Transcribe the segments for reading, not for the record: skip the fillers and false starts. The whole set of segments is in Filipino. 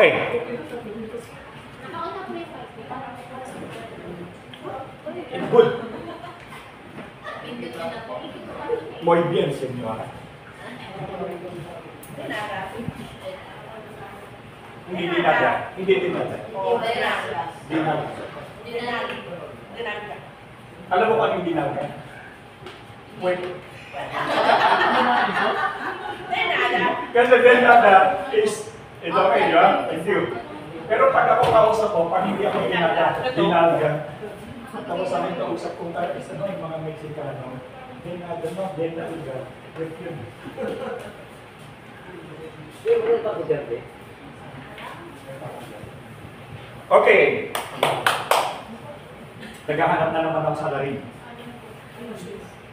Okay. Good. Muy bien, señora. Hindi dinaga. Hindi dinaga. Dinaga. Alam mo kung ano yung dinaga? Wait. Kasi dinaga is, ito kayo, di ba? Thank you. Pero pag ako kausap ko, pag hindi ako dinaga. Tapos sa amin kausap kong tayo, isa na yung mga Mexicano, dinaga, no? Dinaga. Okay. Naghahanap na naman ng salary.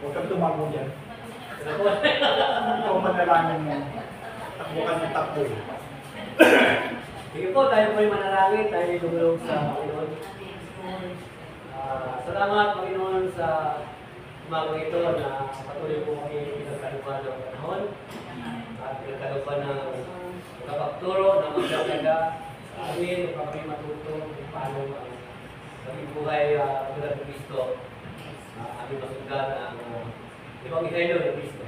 Huwag kang tumago dyan. Ikaw manalangin mo. Takbo ka ng takbo. Sige po, tayo po yung manalangin, tayo yung lumulog sa Panginoon. Salamat Panginoon sa umagang ito na patuloy po kami pinagkalupan ng panahon at pinagkalupan ng kapagturo na magdagdaga sa amin upang kami matuto kung paano ang maging buhay tulad ng Kristo, aming masundan ang Ebanghelyo ng Kristo.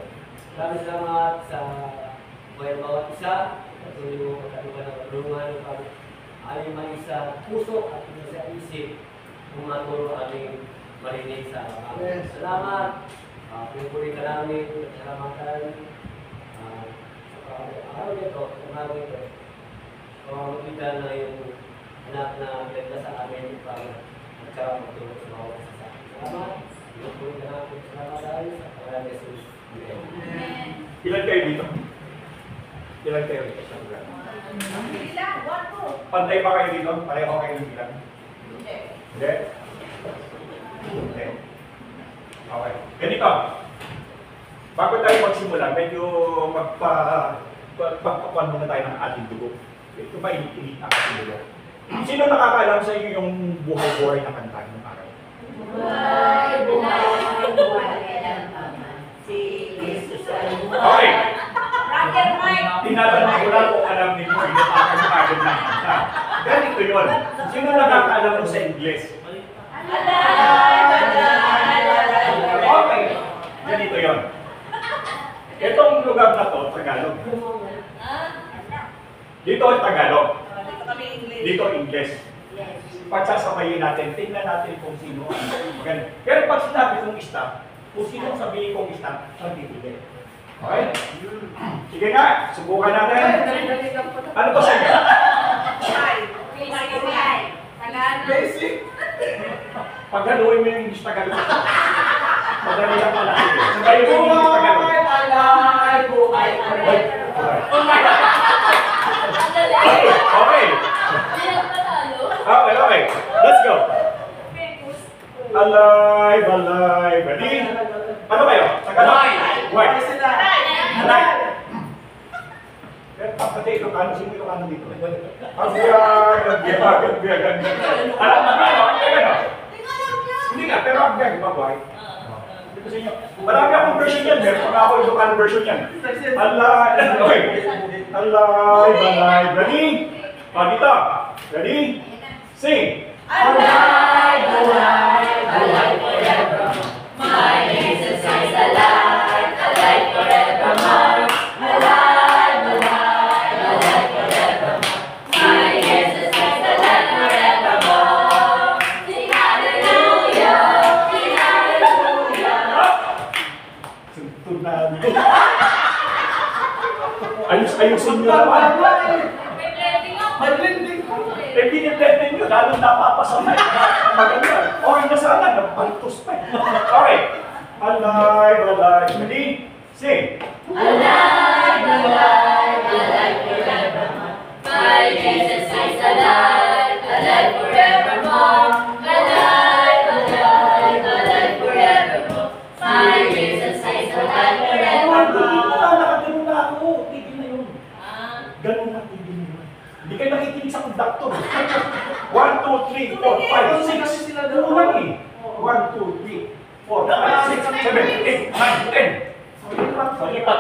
Maraming salamat sa buhay ng bawat isa, patuloy mo pagkalupan ng tulungan upang aming mag-isa puso at sa isip kung maturo aming marinig sa amin. Salamat. Pinupuri ka namin. Salamatan. Araw nito, umaga ito. Pamamagitan na yung anak na pinagda sa amin para magkaroon magtulog sa mga sa amin. Salamat. Pinupuri ka namin. Salamat dahil sa pangalan ni Jesus. Amen. Ilan kayo dito? Ilan kayo dito sa lugar? Pantay ba kayo dito? Pareho kayo ng bilang? Hindi? Okay. Okay. Ganito. Bago tayo magsimula, medyo magpapakuan muna tayo ng ating dugo. Ito ba init ang ating dugo? Sino nakakaalam sa inyo yung buhay-buhay na kanta ng araw? Buhay, buhay, buhay lang naman. Si Jesus ay buhay. Okay. Tinatanong ko lang kung alam ninyo yung nakakagod na kanta. Ganito yun. Sino nakakaalam mo sa English? Okay. Ganito yun. Itong lugar na to, Tagalog. Dito ang Tagalog. Dito English. Pagsasabayin natin, tingnan natin kung sino ang magaling. Pero pag sinabi kong stop, kung sino sabihin kong stop, magtitili. Okay? Sige nga, subukan natin. Ano to sa inyo? Basic. Pag haluin mo yung English Tagalog. Madali lang pala. Sabayin mo yung English Tagalog. Okay. Okay, okay. Let's go. Alive, alive. Ready? Ano kayo? Tagalog? Why? Alive. Pagkati ito, kano sino ito kano dito? Agbiag. Alam mo ba? Hindi nga, pero agbiag, babae. Dito sa inyo. Marami akong version yan, meron ako ito kano version yan. Alive. Okay. Alive. Ready? Dito. Ready? Sing. Alive, alive, alive forever. My Jesus is alive, alive forevermore. Alive, alive, alive forevermore. My Jesus is alive forevermore. Sing hallelujah, sing hallelujah. Suntunan. Ayusin nyo naman. Eh, pinipletin nyo, lalong napapasamay. Maganda. Okay na sana, nagpantos pa. Okay. Alive, alive. Ready? Sing. Alive, alive, alive forevermore. My Jesus is alive, alive forevermore. Alive, alive, alive forevermore. My Jesus is alive forevermore. Nakaganon na ako. Tigil na yun. Ganon na, tigil na yun. Hindi kayo nakikinig sa conductor. 1, 2, 3, 4, 5, 6. Kulang eh. 1, 2, 3, 4, 5, 6, 7, 8, 9, 10. Lipat.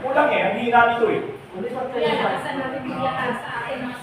Kulang eh. Ang hina nito eh. Kaya nakasan natin bigyan sa akin mga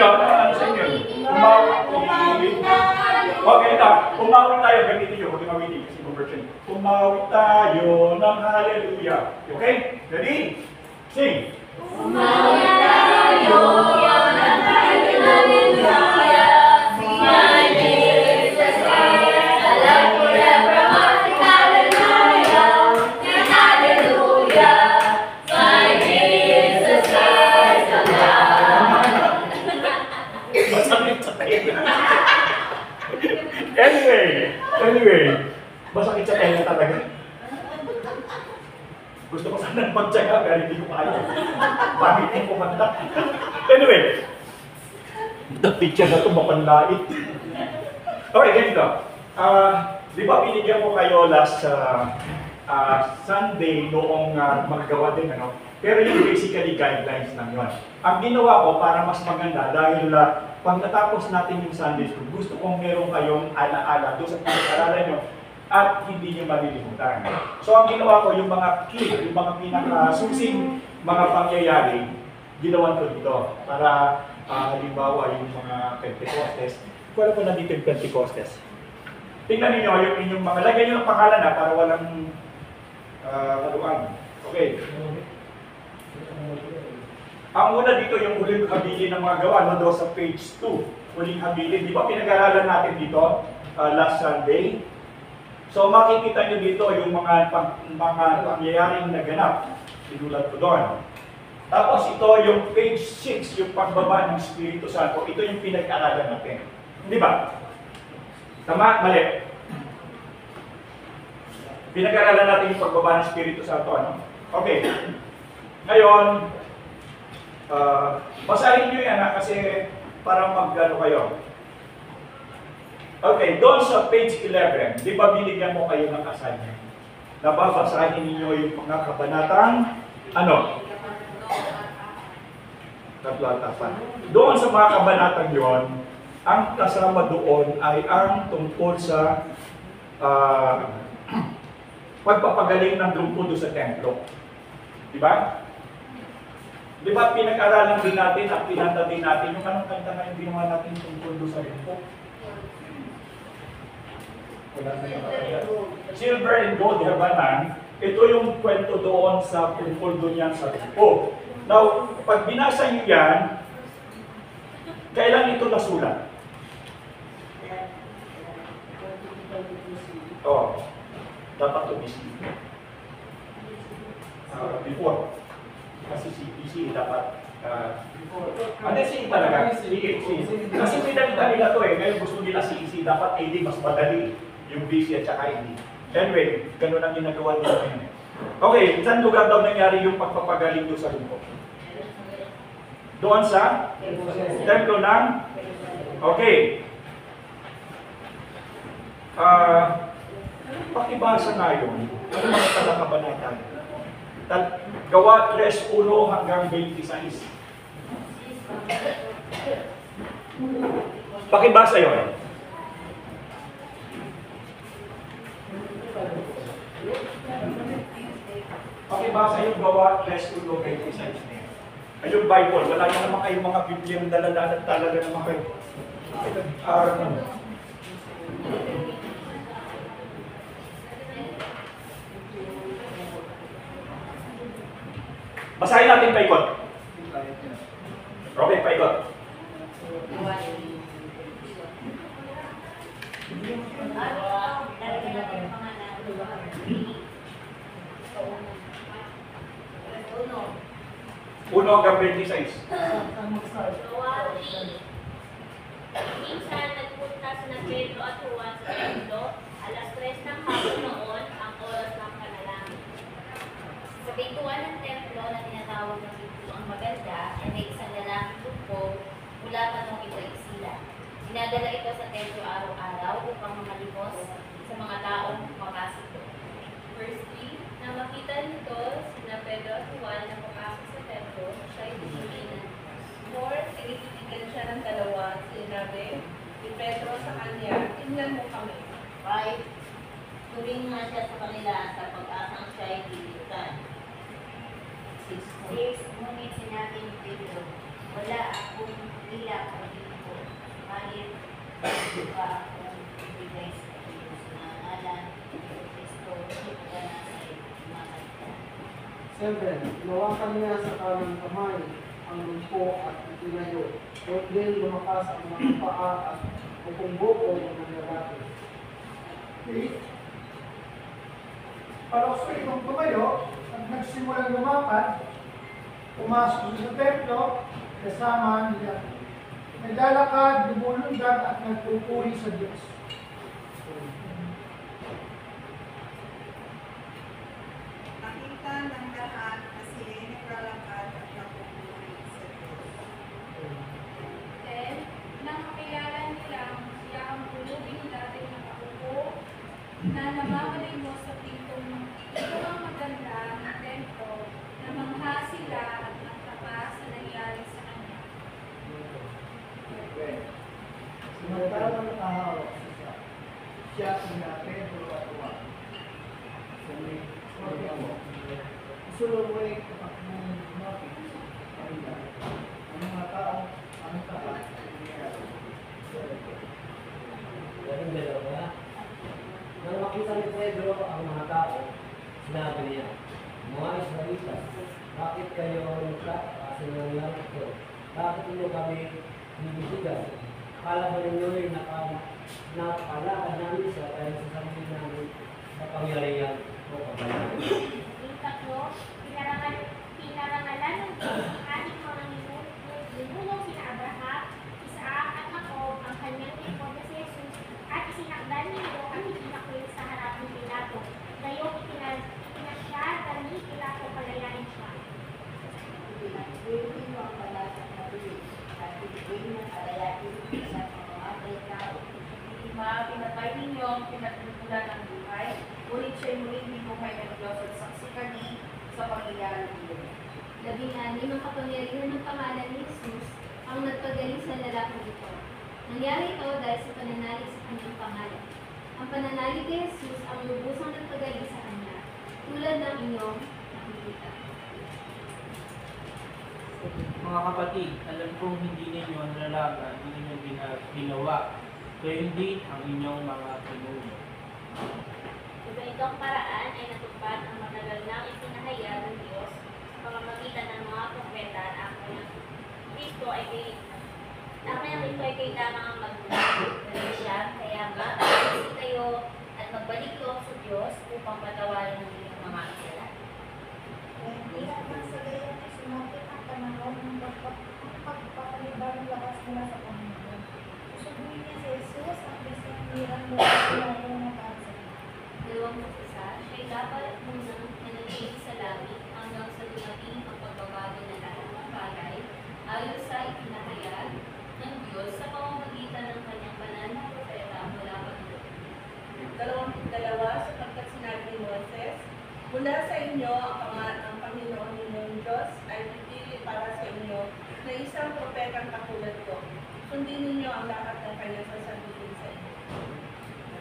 inyo? Ano sa inyo? Umawi. Okay, ito. Umawi tayo. Gamitin nyo. Huwag umawitin kasi conversion. Umawi tayo ng hallelujah. Okay? Ready? Sing. Umawi tayo ng hallelujah. My Jesus Christ, alam ko na dramatic hallelujah. Ng hallelujah. My Jesus Christ, Masakit sa tayo. Anyway. Masakit sa tayo talaga. Gusto ko sana magtsaga pero hindi ko kaya. Bakit yung kumanda? Anyway. The picture na ito mapanlait. Okay, ganito. Di ba binigyan ko kayo last Sunday noong magagawa din, ano? Pero yung basically guidelines lang yun. Ang ginawa ko para mas maganda dahil pag natapos natin yung Sunday School, gusto kong meron kayong ala-ala doon sa pinag-aralan nyo at hindi nyo malilimutan. So ang ginawa ko, yung mga key, yung mga pinakasusing mga pangyayari, ginawan ko dito para halimbawa yung mga Pentecostes. Wala ko nandito yung Pentecostes. Tingnan niyo yung inyong mga, lagyan nyo ng pangalan para walang kaluan. Okay. Ang una dito yung huling habilin ng mga gawa, doon sa page 2. Huling habilin. Di ba pinag-aralan natin dito last Sunday? So makikita nyo dito yung mga pangyayaring naganap. Sinulat ko doon. Tapos ito yung page 6, yung pagbaba ng Espiritu Santo. Ito yung pinag-aralan natin. Di ba? Tama? Mali. Pinag-aralan natin yung pagbaba ng Espiritu Santo. Ano? Okay. Ngayon, basahin nyo yan kasi para mag-ano kayo. Okay, doon sa page 11, di ba binigyan mo kayo ng assignment? Nababasahin ninyo yung mga kabanatang, ano? Tatlatapan. Doon sa mga kabanatang yon, ang kasama doon ay ang tungkol sa pagpapagaling ng lumpudo sa templo. Di ba? Di ba pinag-aralan din natin at pinanta din natin yung anong kanta na yung ginawa natin tungkol doon sa lumpo? Silver and gold habanan, ito yung kwento doon sa tungkol doon yan sa lumpo. Now, pag binasa niyo yan, kailan ito nasulat? Oh, dapat to BC. Before. Kasi CPC dapat hindi CE talaga. Kasi pinalita nila to ngayon gusto nila CEC, dapat AD mas madali yung BC at saka AD. Anyway, ganun ang ginagawa nila ngayon. Okay, saan lugar daw nangyari yung pagpapagaling doon sa lumpo? Doon sa templo ng okay. Pakibasa nga yun. Ano mga talakabanata? Gawa 3:1 hanggang 26. Pakibasa yun. Pakibasa yung gawa 3:1 hanggang 26. Ay, yung Bible, wala naman kayong mga Biblia ng dala-dala talaga naman kayo. Araw naman. Basahin natin paikot. Okay, paikot. Uno hanggang 26. Minsan nagpunta sina Pedro at Juan sa templo, alas 3 ng hapon noon, ang oras ng panalangin. Sa pintuan ng templo na tinatawag ng pintuang maganda, ay may isang lalaking lumpo mula pa nung ito'y sila. Dinadala ito sa templo araw-araw upang mamalimos sa mga taong makasok doon. Verse 3, nang makita nito sina Pedro at Juan na pumasok sa templo, siya'y tinitinan. Lord, tinitigan siya ng dalawa, sinabi ni Pedro sa kanya, tingnan mo kami. 5, turing nga siya sa kanila sa pag-asang siya'y titigan. 6, ngunit sinabi ni Pedro, wala akong ilap pa akong ibigay sa iyo sa ngalan ni Kristo, ka na sa imamatay. 7. Hinawakan niya sa kanang kamay ang lumpo at itinayo. At din lumakas ang mga paa at buko ng mga lalaki. Okay. Palokso itong tumayo at nagsimulang lumakad, pumasok sa templo, kasama niya. Naglalakad, lumulundag at nagpupuri sa Diyos. Nakita ng lahat na sila naglalakad at nagpupuri sa Diyos. Then, nang makilala nilang siya ang pulubing dating nakaupo, na namamalimos sa pintong ito ang maganda ng templo, na mangha sila at nagtapas na nangyari sa kanya. Samantalang nakahawak siya sina Pedro at Juan. Sa may pagkamo, isulaway kapakmong lumapit sa kanila. Ang mga tao, ang tapat, Galing dalawa. Nang makita ni Pedro ang mga tao, sinabi niya, mga Israelitas, bakit kayo nagkakaasa ng langit ko? Bakit niyo kami binibisigan? Akala ba ninyo'y nakalakad namin siya dahil sa sarili namin sa pangyarihan o kabayan? Ikatlo, pinarangalan ng Diyos ang ating mga ninunong sina Abraham, Isaac at Jacob, ang kanyang lingkod na si Jesus, at isinakdan niyo ang itinakwil sa harap ni Pilato. Ngayong itinasya ni Pilato palayain siya. Pinagpili mo ang palasang mabilis at ibigay ng alayain sa mga tao. Pinatay ninyo ang pinagpupulan ng buhay, ngunit siya'y muling binuhay ng Diyos at saksi kami sa pangyayari iyon. 16 ang kapangyarihan ng pangalan ni Jesus ang nagpagaling sa lalaking ito. Nangyari ito dahil sa pananalig sa kanyang pangalan. Ang pananalig kay Jesus ang lubusang nagpagaling sa kanya, tulad ng inyong nakikita. Mga kapatid, alam kong hindi ninyo nalalaman, hindi ninyo ginawa, kaya hindi ang inyong mga pinuno. Sa ganitong paraan ay natupad ang matagal nang itinahayag ng Diyos sa pamamagitan ng mga propeta na ang kanyang Kristo ay kailangan ang magmula. Ganun siya, kaya nga, tayo kayo at magbalik loob sa Diyos upang patawarin ang inyong mga kasalanan. Hindi naman sa gayon ay sumapit ang panahon ng pagpapalibang lakas mula sa Panginoon. Susubuhin niya si Jesus ang bisang hirang lumayo na para sa kanya. 21, siya'y dapat munang nanatili sa langit hanggang sa dumating ang pagbabago ng lahat ng bagay ayon sa itinahayag ng Diyos sa pamamagitan ng kanyang banal na propeta mula pa noon. 22, sapagkat sinabi ni Moses, mula sa inyo ang Panginoon ninyong Diyos ay pipili para sa inyo na isang propetang katulad ko. Sundin ninyo ang lahat ng kanyang sasabihin sa inyo.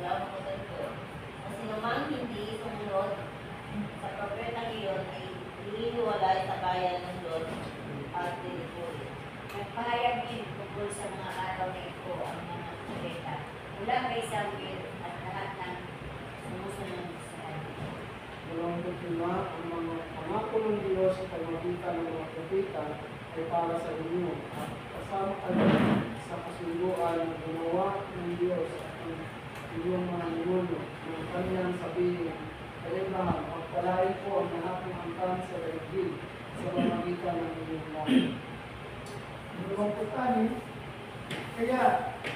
23. Ang sinumang hindi sumunod sa propetang iyon ay inihiwalay sa bayan ng Diyos at dinipuri. Nagpahayag din tungkol sa mga araw na ito ang mga propeta mula kay Samuel at lahat ng sumusunod sa kanya. 25. Ang mga pangako ng Diyos sa pamamagitan ng mga propeta ay para sa inyo at kasama kayo sa kasunduan na ginawa ng Diyos at ng inyong mga ninuno ng kanyang sabihin kay Abraham, pagpalain ko ang lahat ng angkan sa daigdig sa pamamagitan ng inyong lahat. 26. Kaya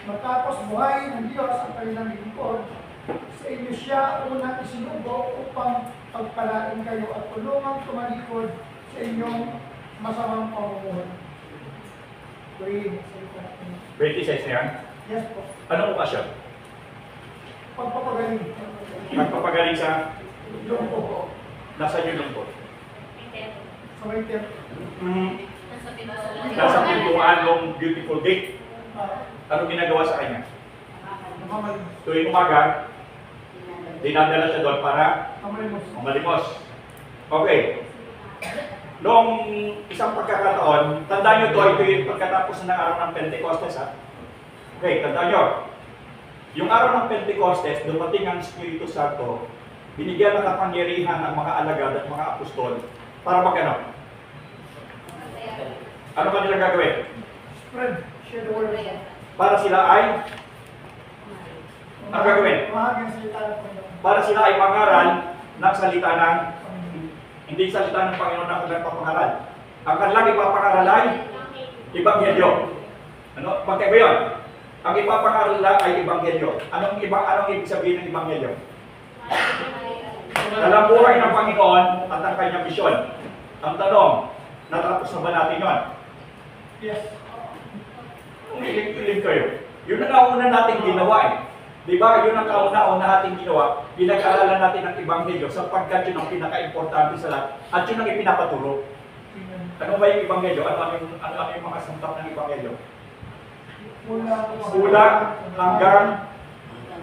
matapos buhayin ng Diyos ang kanilang lingkod, sa inyo siya unang isinugo upang pagpalain kayo at tulungang tumalikod sa inyong masamang pamumuhay. Pray. 26 na yan. Yes po. Anong okasyon? Pagpapagaling. Magpapagaling sa Yung po. nasa yung lungkot. Sa may temp. Nasa pinasulan. Nasa pintuan ng beautiful gate. Ano ginagawa sa kanya? Namamal. Tuwing umaga, dinadala siya doon para Namalimos. malimos. Okay. Noong isang pagkakataon, tandaan nyo ito yung pagkatapos ng araw ng Pentecostes, ha? Okay, tandaan nyo. Yung araw ng Pentecostes, dumating ang Espiritu Santo, binigyan ng kapangyarihan ng mga alagad at mga apostol para mag-ano? Ano ba nilang gagawin? Spread. Share the word. Para sila ay ano gagawin? Mahagang salita ng Panginoon. Para sila ay mangaral ng salita ng hindi salita ng Panginoon na kanilang papangaral. Ang kanilang ipapangaral ay Ebanghelyo. Ano? Magkaiba yun. Ang ipapangaral ay Ebanghelyo. Anong ibig sabihin ng Ebanghelyo? Dalang buhay ng Panginoon at ang kanyang misyon. Ang tanong, natapos na ba natin yun? Yes. Iling kayo. Yun ang nauna natin ginawa eh. Di ba? Yun ang kauna-una natin ginawa. Pinag-aaralan natin ang Ebanghelyo sapagkat yun ang pinaka-importante sa lahat. At yun ang ipinapaturo. Ano ba yung Ebanghelyo? Ano yung mga santap ng Ebanghelyo? Mula hanggang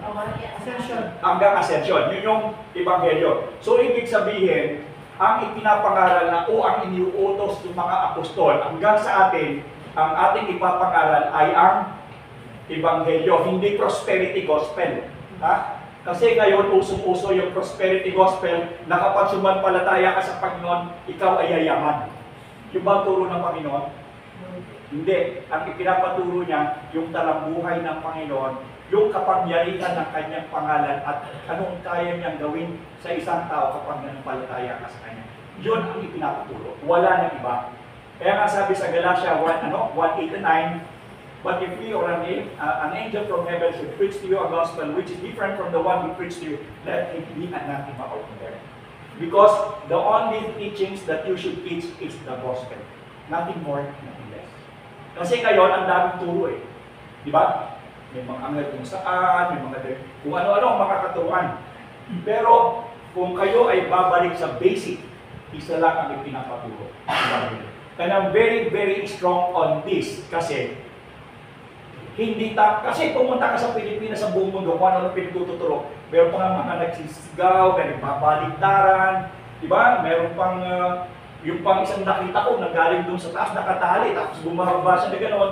Ascension. hanggang ascension. Yun yung Ebanghelyo. So, ibig sabihin, ang ipinapangaral na o ang iniuutos ng mga apostol hanggang sa atin, ang ating ipapangaral ay ang Ebanghelyo, hindi prosperity gospel. Ha? Kasi ngayon, usong-uso yung prosperity gospel na kapag sumampalataya ka sa Panginoon, ikaw ay yayaman. Yung ba turo ng Panginoon? Hindi. Ang ipinapaturo niya, yung talambuhay ng Panginoon, yung kapangyarihan ng kanyang pangalan at anong kaya niyang gawin sa isang tao kapag nanampalataya ka sa kanya. Yun ang ipinapaturo. Wala nang iba. Kaya nga sabi sa Galatia 1:8-9, but if we or an angel from heaven should preach to you a gospel which is different from the one we preach to you, let it be anathema out there. Because the only teachings that you should teach is the gospel. Nothing more, nothing less. Kasi ngayon, ang daming turo eh. Di ba? May mga angal kung saan, may mga kung ano-ano ang makakaturuan. Pero kung kayo ay babalik sa basic, isa lang ang ipinapaturo. And I'm very, very strong on this kasi kasi pumunta ka sa Pilipinas sa buong mundo, kung ano pinagtuturo. Meron pang mga nagsisigaw, may nagbabaligtaran, di ba? Meron pang, yung pang isang nakita ko, nagaling doon sa taas, nakatali, tapos bumababa siya na gano'n.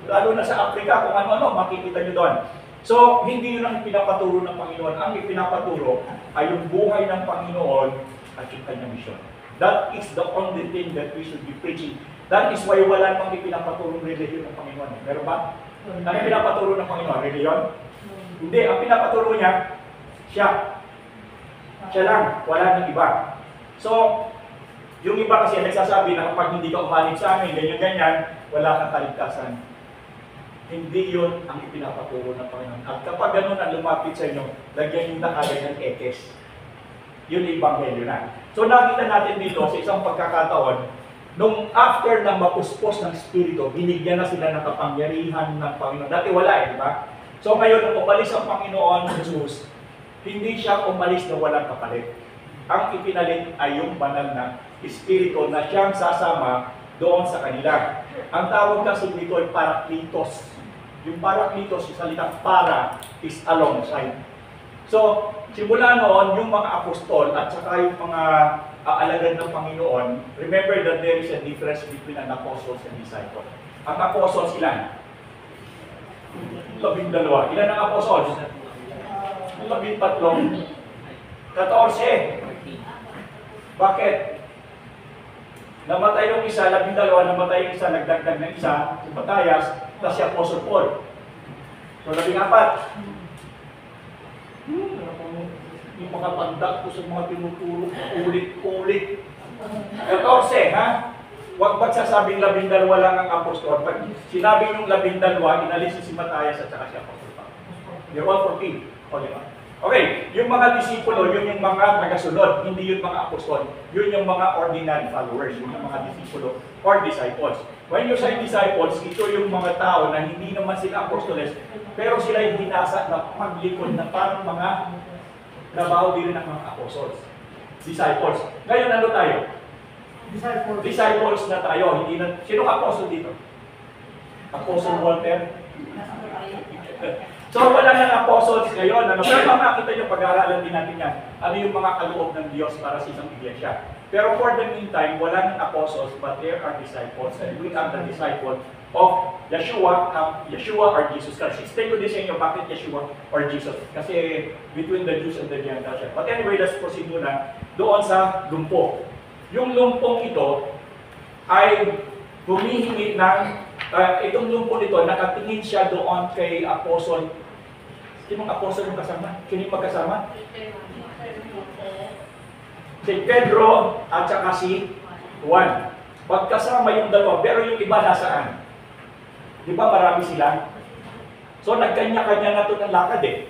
Lalo na sa Africa, kung ano-ano, makikita nyo doon. So, hindi yun ang pinapaturo ng Panginoon. Ang ipinapaturo ay yung buhay ng Panginoon at yung kanyang misyon. That is the only thing that we should be preaching. That is why wala namang ipinapaturong religion ng Panginoon. Meron ba? Ano pinapaturo ng Panginoon? Religion? Hindi. Ang pinapaturo niya, siya. Siya lang. Wala nang iba. So, yung iba kasi nagsasabi na kapag hindi ka umalig sa amin, ganyan-ganyan, wala kang kaligtasan. Hindi yun ang ipinapaturo ng Panginoon. At kapag ganun ang lumapit sa inyo, lagyan yung nakagay ng ekes. Yun yung Ebanghelyo na. So nakita natin dito sa isang pagkakataon, nung after na mapuspos ng Espiritu, binigyan na sila ng kapangyarihan ng Panginoon. Dati wala eh, di ba? So ngayon, nung umalis ang Panginoon Jesus, hindi siya umalis na walang kapalit. Ang ipinalit ay yung banal na Espiritu na siyang sasama doon sa kanila. Ang tawag kasi dito ay parakletos. Yung parakletos, yung salitang para is alongside. So, simula noon, yung mga apostol at saka yung mga alagad ng Panginoon, remember that there is a difference between an apostle and disciple. Ang apostles ilan? 12. Ilan ang apostles? 13. 14. Bakit? Namatay yung isa, 12, namatay yung isa, nagdagdag ng isa, si Matayas, tapos si Apostle Paul. So, 14. Yung mga tanda ko sa mga tinuturo, ulit-ulit. 14, ha? Huwag ba't sasabing 12 lang ang apostol? Pag sinabing yung 12, inalis si Matayas at saka si Apostle Paul. You're all 14. O, di ba? Okay, yung mga disipulo, yun yung mga tagasunod, hindi yung mga apostol. Yun yung mga ordinary followers, yun yung mga disipulo or disciples. When you say disciples, ito yung mga tao na hindi naman sila apostoles, pero sila yung hinasa na maglikod na parang mga trabaho din ng mga apostles. Disciples. Ngayon, ano tayo? Disciples. Disciples na tayo. Hindi na, sino apostle dito? Apostle Walter? So, wala nang apostles ngayon. Pero makakita yung pag-aaralan din natin yan. Ano yung mga kaloob ng Diyos para sa isang iglesia. Pero for the meantime, wala ng apostles, but there are disciples, and we are the disciples of Yeshua or Jesus Christ. Explain ko din sa inyo bakit Yeshua or Jesus. Kasi between the Jews and the Gentiles. But anyway, let's proceed muna doon sa lumpo. Yung lumpong ito ay humihingi ng, itong lumpo nito, nakatingin siya doon kay Apostle. Sinong Apostle yung kasama? Sino yung magkasama? Si Pedro at saka si Juan. Magkasama yung dalawa, pero yung iba nasaan? Di ba marami sila? So nagkanya-kanya na ito ng lakad eh.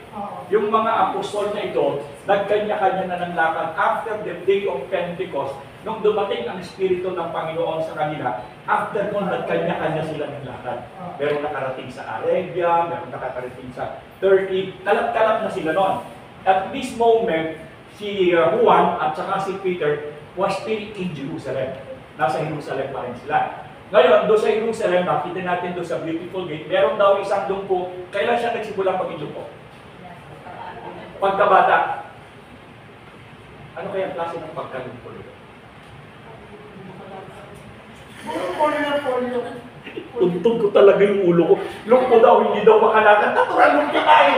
Yung mga apostol na ito, nagkanya-kanya na ng lakad after the day of Pentecost. Nung dumating ang Espiritu ng Panginoon sa kanila, after nun, nagkanya-kanya sila ng lakad. Meron nakarating sa Arabia, meron nakarating sa Turkey, kalap-kalap na sila nun. At this moment, si Juan at saka si Peter was still in Jerusalem. Nasa Jerusalem pa rin sila. Ngayon, doon sa Jerusalem, nakita natin doon sa beautiful gate, meron daw isang lumpo. Kailan siya nagsimulang maging lumpo? Pagkabata. Ano kaya klase ng pagkalumpo nito? Polio. Tuntog ko talaga yung ulo ko. Lumpo daw, hindi daw makalakad. Natural lumpo na eh.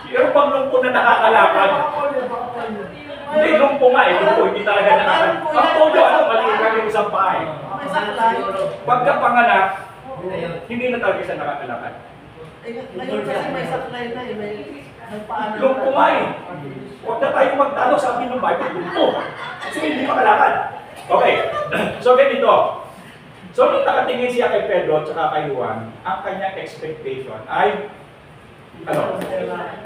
Pero pag lumpo na nakakalakad, hindi, lumpo nga eh. Lumpo, hindi talaga nakakalakad. Ang polio, ano, maliit lang yung isang paa eh. Pagkapanganak, hindi na talaga siya nakakalakad. Ngayon kasi may saklay na eh, may paano. Lumpo nga eh. Huwag na tayo magtalo sa akin ng Bible, lumpo. Kasi hindi makalakad. Okay, so ganito. So nung nakatingin siya kay Pedro at saka kay Juan, ang kanyang expectation ay,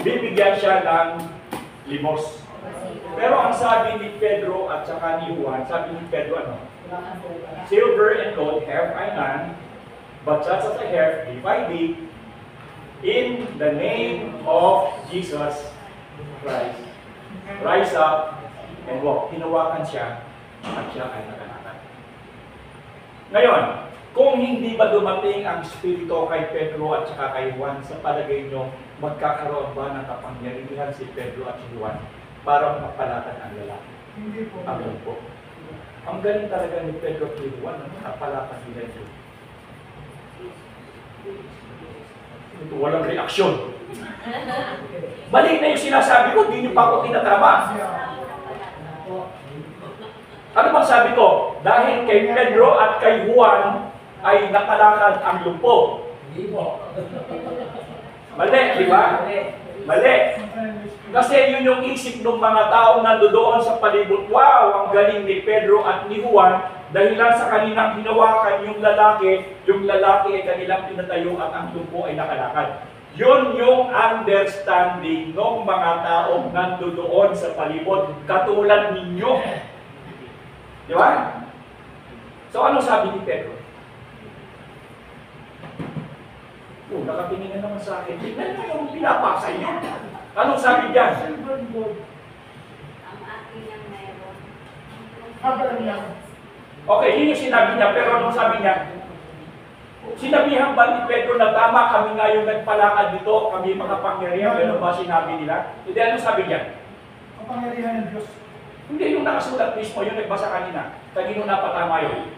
bibigyan siya ng limos. Pero ang sabi ni Pedro at saka ni Juan, sabi ni Pedro silver and gold have I none, but such as I have give I thee, in the name of Jesus Christ. Rise up and walk. Hinawakan siya at siya ay nakalakad. Ngayon, kung hindi ba dumating ang Espiritu kay Pedro at saka kay Juan, sa palagay nyo, magkakaroon ba ng kapangyarihan si Pedro at si Juan para mapalakad ang lalaki? Hindi po. Ang po. Ang galing talaga ni Pedro at ni Juan, napalakad nila ito. Walang reaksyon. Mali na yung sinasabi ko, hindi nyo pa ako tinatama. Ano bang sabi ko? Dahil kay Pedro at kay Juan ay nakalakad ang lumpo. Mali, di ba? Mali. Kasi yun yung isip ng mga taong nandoon sa palibot. Wow, ang galing ni Pedro at ni Juan dahilan sa kanilang hinawakan yung lalaki ay kanilang pinatayo at ang lumpo ay nakalakad. Yun yung understanding ng mga taong nandoon sa palibot, katulad ninyo. Di ba? So, ano sabi ni Pedro? Nakatingin na naman sa akin. Tignan mo yung pinapasa niyo. Anong sabi diyan? Ang akin yung meron. Okay, yun yung sinabi niya. Pero anong sabi niya? Sinabihan ba ni Pedro na tama kami nga yung nagpalakad dito, kami makapangyarihan? Ganun ba sinabi nila? Hindi, anong sabi niya? Kapangyarihan ng Diyos. Hindi, yung nakasulat mismo, yung nagbasa kanina. Kanino napatama yun?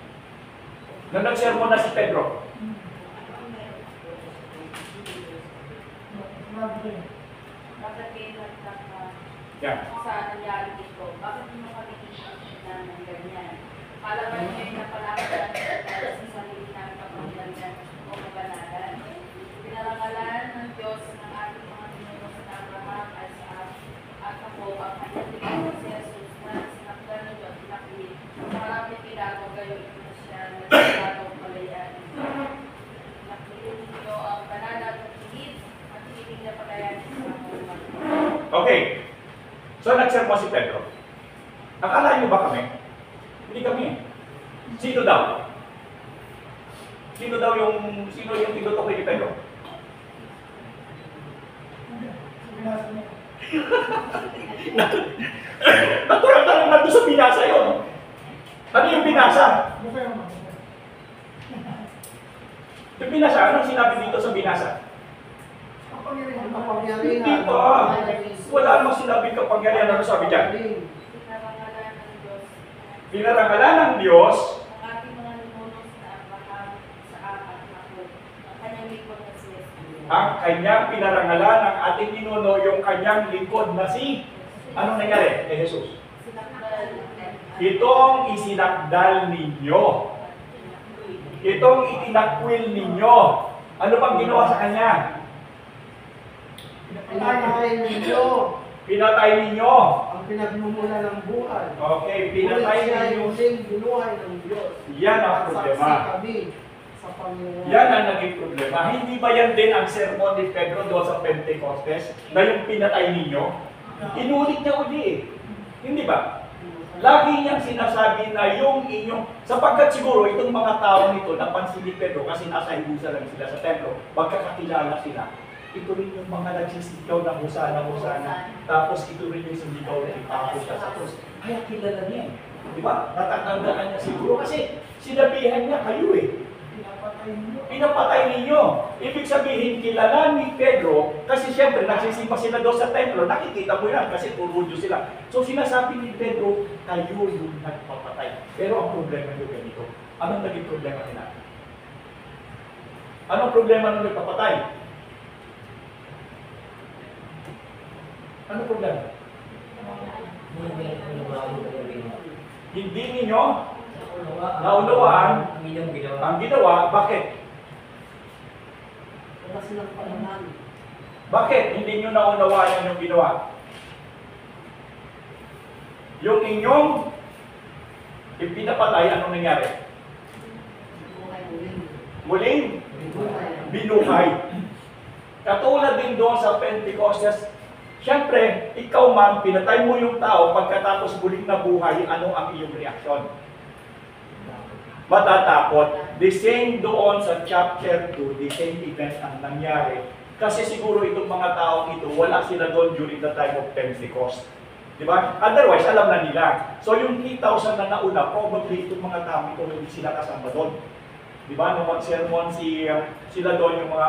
Nung nagsermon na si Pedro. Bakit kayo nagtaka Yan. sa nangyari dito? Bakit mo kami na ng ganyan? Palaban niyo yung napalakadan sa sarili namin kapangyarihan o kabanalan. Pinarangalan ng Diyos ng ating mga ninuno sa Abraham at sa at ako ang kanyang tinawag si Jesus na sinaktan ng Diyos pinakili. Sa harap ni Pilato kayo ito siya na sinatong palayan. Nakilin ninyo ang banal at higit at higit na palayan sa mga. Okay. So, nagsermon si Pedro. Akala niyo ba kami? Hindi kami. Sino daw? Sino yung tinutok ni Pedro? Natural talaga nandun sa binasa yun. Ano yung binasa? Yung binasa, anong sinabi dito sa binasa? Hindi pa. Wala namang sinabi kapangyarihan. Ano sabi dyan? Pinarangalan ng Diyos Pinarangalan ng Diyos ang ating mga ninuno sa Abraham sa apat na po, ang kanyang lingkod na si Jesus. ang kanyang pinarangalan ng ating ninuno, yung kanyang lingkod na si, anong nangyari kay Jesus? Itong isinakdal ninyo. Itong itinakwil ninyo. Ano bang ginawa sa kanya? Pinatay ninyo Pinatay ninyo. ang pinagmumula ng buhay. Okay, Ngunit pinatay siya ninyo. yung huling binuhay ng Diyos. Yan ang At problema. saksi kami sa Panginoon. Yan ang naging problema. Hindi ba yan din ang sermon ni Pedro doon sa Pentecostes na yung pinatay ninyo? Inulit niya uli eh. Hindi ba? Lagi niyang sinasabi na yung inyong, sapagkat siguro itong mga tao nito, napansin ni Pedro kasi nasa hibusa lang sila sa templo, magkakakilala sila. Ito rin yung mga nagsisigaw ng husana, tapos ito rin yung sumigaw na ipako siya sa krus. Kaya kilala niya eh. Di ba? Natatandaan niya siguro kasi sinabihan niya kayo eh. Pinapatay ninyo. Ibig sabihin, kilala ni Pedro, kasi siyempre, nagsisimba sila doon sa templo, nakikita mo yan, kasi puro Diyos sila. So, sinasabi ni Pedro, kayo yung nagpapatay. Pero ang problema nyo ganito. Anong naging problema nila? Anong problema nung nagpapatay? Anong problema? Hindi ninyo naunawaan ang ginawa. Bakit? Wala silang palanan. Bakit hindi nyo naunawaan yung ginawa? Yung inyong ipinapatay, anong nangyari? Muling binuhay. Katulad din doon sa Pentecostes, siyempre, ikaw man, pinatay mo yung tao, pagkatapos muling nabuhay, ano ang iyong reaksyon? Matatakot. The same doon sa chapter 2, the same event ang nangyari. Kasi siguro itong mga taong ito, wala sila doon during the time of Pentecost. Di ba? Otherwise, alam na nila. So yung 3,000 na nauna, probably itong mga taong ito, hindi sila kasama doon. Di ba? Nung mag-sermon sila doon, yung mga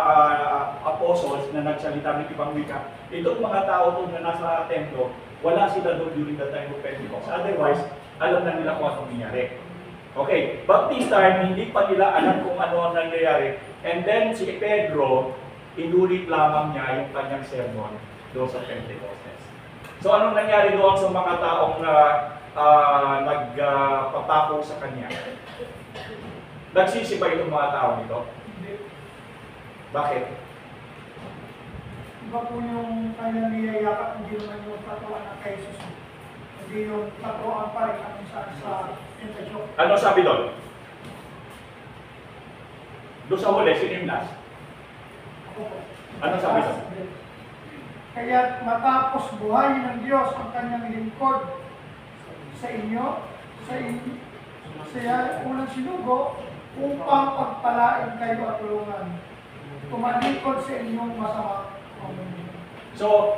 apostles na nagsalita ng ibang wika, itong mga tao doon na nasa templo, wala sila doon during the time of Pentecost. Otherwise, alam na nila kung anong nangyari. Okay, but this time, hindi pa nila alam kung ano ang nangyayari. And then, si Pedro, inulit lamang niya yung kanyang sermon doon sa Pentecostes. So, anong nangyari doon sa mga taong nagpapako sa kanya? Nagsisi ba itong mga tao nito? Bakit? Iba po yung kanyang niyayakap, hindi naman yung patuan ng kay Jesus. Hindi yung patuan pa rin kami sa tentasyon. Ano sabi doon? Doon sa huli, sino yung last? Ano sabi doon? Kaya matapos buhayin ng Diyos ang kanyang lingkod sa inyo, siya unang sinugo upang pagpalain kayo at tulungan. Tumalikod sa inyong masama. So,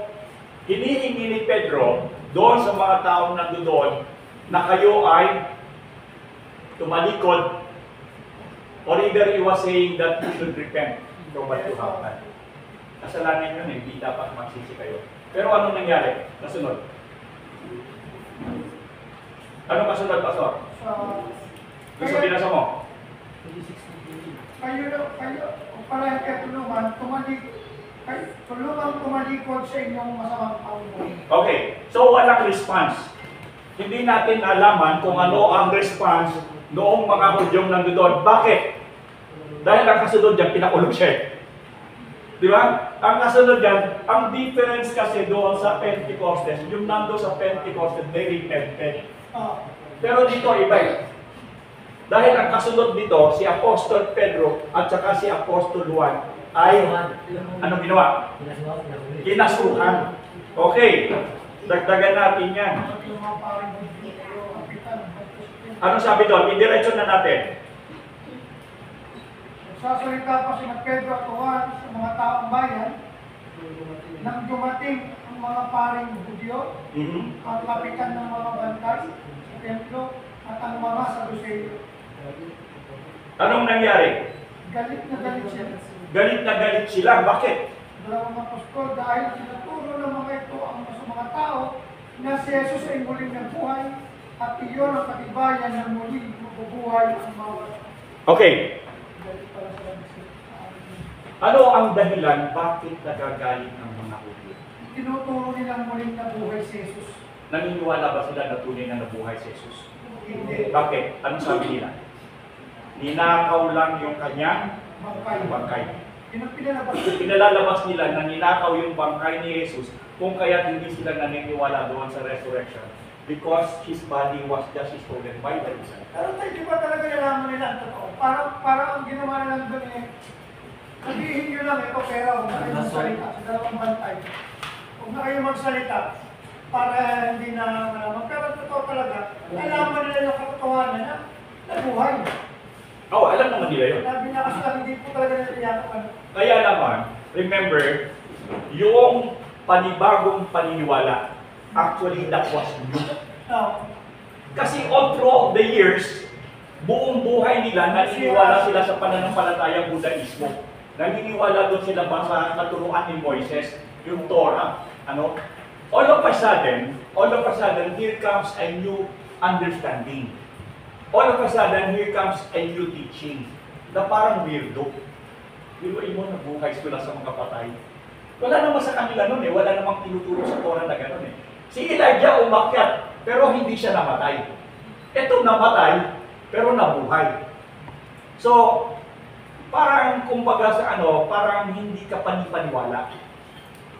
hinihingi ni Pedro doon sa mga taong nandoon na kayo ay tumalikod, or either he was saying that you should repent from what you have done. Kasalanan yun, hindi dapat magsisi kayo. Pero anong nangyari? Kasunod. Anong kasunod, Pastor? Doon sa binasa mo? Kayo, para kayo tulungan tumalikod sa inyong masamang paulo. Okay, so walang response. Hindi natin alaman kung ano ang response noong mga Hudyong nandoon. Bakit? Dahil ang kasunod dyan, pinakulong siya. Di ba? Ang kasunod dyan, ang difference kasi doon sa Pentecostes, yung nando sa Pentecostes, they repented. Pero dito, iba eh. Dahil ang kasunod dito, si Apostol Pedro at saka si Apostol Juan ay, ano ginawa? Kinasuhan. Okay, dagdagan natin yan. Ano sabi doon? Idiretso na natin. Sasalita pa si Pedro at Juan sa mga taong bayan nang dumating ang mga paring Hudyo, ang kapitan ng mga bantay sa templo at ang mga Saduceo. Anong nangyari? Galit na galit sila. Galit na galit sila. Bakit? Dalawang apostol dahil sinaturo ng mga ito ang mga tao na si Jesus ay muling nagbuhay at iyon ang katibayan ng muling mabubuhay ang bawat. Okay. Dahil para sa Ano ang dahilan bakit nagagalit ang mga Hudyo? tinuturo nilang muling nabuhay si Jesus. Naniniwala ba sila na tunay na nabuhay si Jesus? Hindi. Bakit? Anong sabi nila? Ninakaw lang yung kanyang Bangkay. bangkay. Pinalabas. Pinalalabas nila na ninakaw yung bangkay ni Jesus kung kaya hindi sila naniniwala doon sa resurrection. Because his body was just stolen by the Israel. Pero tayo, di ba talaga nalaman nila ang totoo? Parang ang ginawa nilang doon eh, sabihin nyo lang ito pera, huwag na kayo magsalita sa dalawang bantay. Huwag na kayo magsalita para hindi na malaman. Pero totoo talaga, nalaman nila yung katotohanan na nabuhay. Oh, alam naman nila yun. Sabi na kasi lang, hindi po talaga nila iyakan. Kaya naman, remember, yung panibagong paniniwala, actually that was new. No. Kasi all throughout the years, buong buhay nila, naniniwala sila sa pananampalatayang Budaismo. Naniniwala doon sila ba sa katuruan ni Moises, yung Torah. Ano? All of a sudden, here comes a new understanding. All of a sudden, here comes a new teaching na parang weirdo. Biruin mo, nabuhay sila sa mga patay. Wala naman sa kanila nun eh. Wala namang tinuturo sa Torah na gano'n eh. Si Elijah umakyat, pero hindi siya namatay. Ito namatay, pero nabuhay. So, parang kumbaga sa parang hindi ka panipaniwala.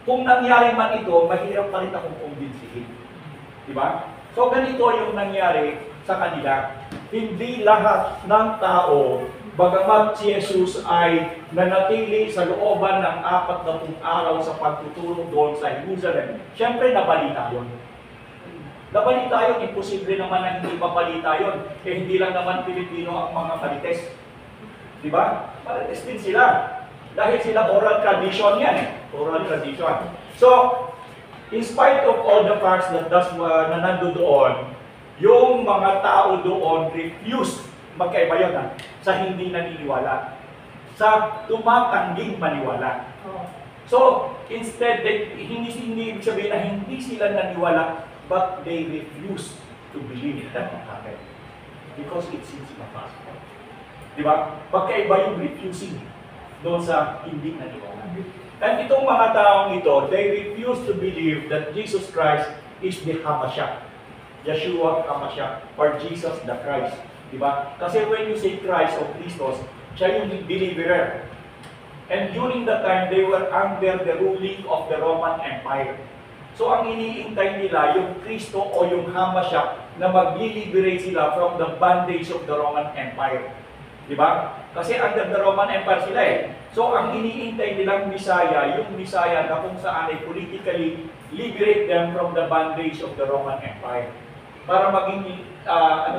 Kung nangyari man ito, mahirap pa rin akong kumbinsihin. Diba? So, ganito yung nangyari sa kanila. Hindi lahat ng tao, bagamat si Jesus ay nanatili sa looban ng 40 araw sa pagtuturo doon sa Jerusalem. Siyempre, nabalita yun. Nabalita yun, imposible naman na hindi mabalita yun. Eh, hindi lang naman Pilipino ang mga Marites. Diba? Marites din sila. Dahil sila oral tradition yan eh. Oral tradition. So, in spite of all the facts that na nando doon, yung mga tao doon refused, magkaiba yun sa hindi naniniwala, sa tumatangging maniwala. So, instead, hindi ibig sabihin na hindi sila naniwala, but they refuse to believe that it happened. Because it seems impossible. Di ba? Magkaiba yung refusing doon sa hindi naniwala. And itong mga taong ito, they refuse to believe that Jesus Christ is the Hamashiach. Yeshua Hamashiach, or Jesus the Christ. Diba? Kasi when you say Christ or Christos, siya yung deliverer. And during that time, they were under the ruling of the Roman Empire. So ang iniintay nila, yung Kristo o yung Hamashiach na mag-liberate sila from the bondage of the Roman Empire. Diba? Kasi under the Roman Empire sila eh. So ang iniintay nilang Messiah, yung Messiah na kung saan ay politically liberate them from the bondage of the Roman Empire. Para maging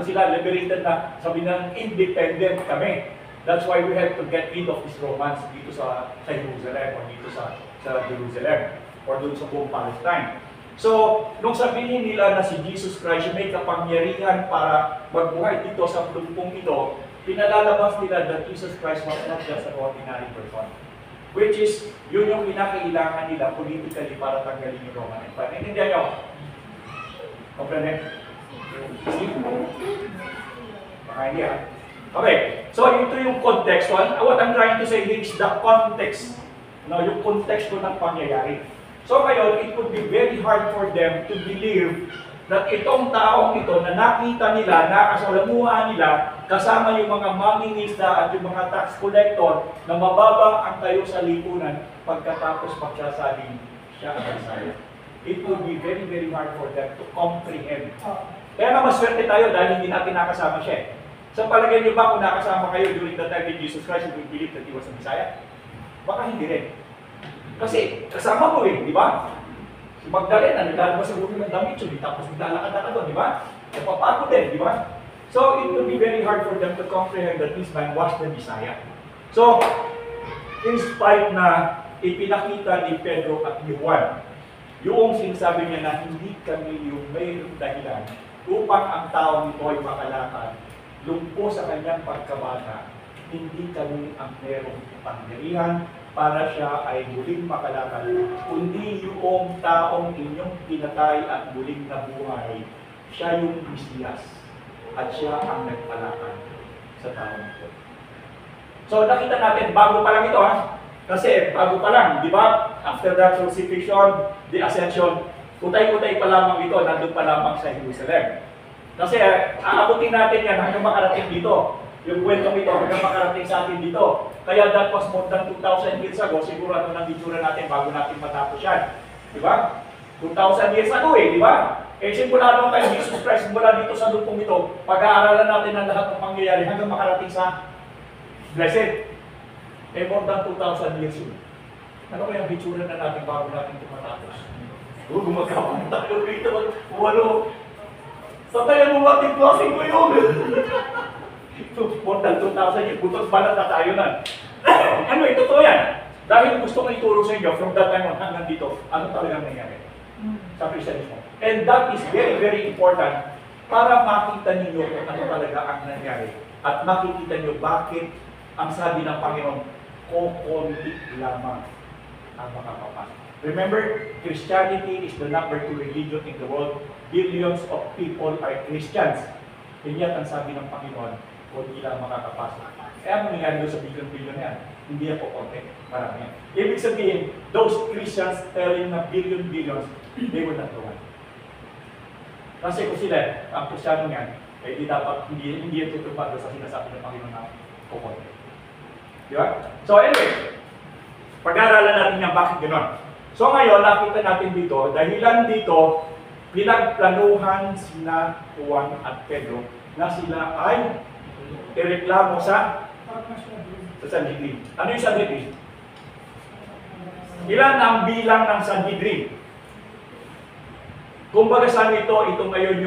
sila liberated na sabi ng independent kami. That's why we have to get rid of these Romans dito sa Jerusalem or dito sa Jerusalem or doon sa buong Palestine. So, nung sabihin nila na si Jesus Christ may kapangyarihan para magbuhay dito sa lumpong ito, pinalalabas nila that Jesus Christ was not just an ordinary person. Which is, yun yung kinakailangan nila politically para tanggalin yung Roman Empire. Intindihan nyo? Comprende? Baka hindi Okay, so ito yung context. What I'm trying to say here is the context. Yung context ko ng pangyayari. So ngayon, it would be very hard for them to believe that itong taong ito na nakita nila, nakasalamuhan nila, kasama yung mga mangingisda at yung mga tax collector na mababa ang tayo sa lipunan pagkatapos magsasabing siya ang Messiah. It would be very, very hard for them to comprehend. Kaya nga maswerte tayo dahil hindi natin nakasama siya. Sa palagay niyo ba kung nakasama kayo during the time of Jesus Christ, you will believe that He was the Messiah? Baka hindi rin. Kasi kasama mo di ba? Si Magdalena, naglalabas sa buhay ng damit yun, tapos naglalakad-lakad doon, di ba? Napapagod din, di ba? So it will be very hard for them to comprehend that this man was the Messiah. So, in spite na ipinakita ni Pedro at ni Juan, yung sinasabi niya na hindi kami yung mayroong dahilan upang ang taong ito ay makalakad, lumpo sa kanyang pagkabata, hindi kami ang merong pangyarihan para siya ay muling makalakad, kundi yung taong inyong pinatay at muling nabuhay, siya yung Mesiyas at siya ang nagpalakad sa taong ito. So nakita natin, bago pa lang ito kasi bago pa lang, di ba? After the crucifixion, the ascension, utay-utay pa lamang ito, nandun pa lamang sa Jerusalem. Kasi aabutin natin yan hanggang makarating dito. Yung kwentong ito hanggang makarating sa atin dito. Kaya that was more than 2,000 years ago, siguro ano nang itsura natin bago natin matapos yan. Di ba? 2,000 years ago di ba? Simula nung kay Jesus Christ, mula dito sa lupong ito, pag-aaralan natin ang lahat ng pangyayari hanggang makarating sa blessed. More than 2,000 years yun. Ano kaya ang itsura na natin bago natin ito matapos? Gumagawa tayo rito, walo. Satayan mo ating closing ko yun. More than 2,000 years, butot balat na tayo na. Ano, totoo yan. Dahil gusto ko ituro sa inyo, from that time on hanggang dito, ano talagang nangyari sa Christianismo. And that is very, very important para makita ninyo kung ano talaga ang nangyari. At makikita nyo bakit ang sabi ng Panginoon, kukunti lamang ang makakapasok. Remember, Christianity is the number 2 religion in the world. Billions of people are Christians. And yet, ang sabi ng Panginoon, kunti lang makakapasok. Kaya ano nangyari doon sa billion-billion yan? Hindi ako konti. Marami yan. Ibig sabihin, those Christians telling na billions, they will not go on. Kasi kung sila, ang Kristiyano yan, di dapat, hindi yan tutupad sa sinasabi ng Panginoon na kukunti. Di ba? So anyway, pag-aaralan natin yan, bakit gano'n? So ngayon, nakita natin dito, dahilan dito, pinagplanuhan sina Juan at Pedro na sila ay ireklamo sa Sanhedrin. Ano yung Sanhedrin? Ilan ang bilang ng Sanhedrin? Kumbaga saan ito ngayon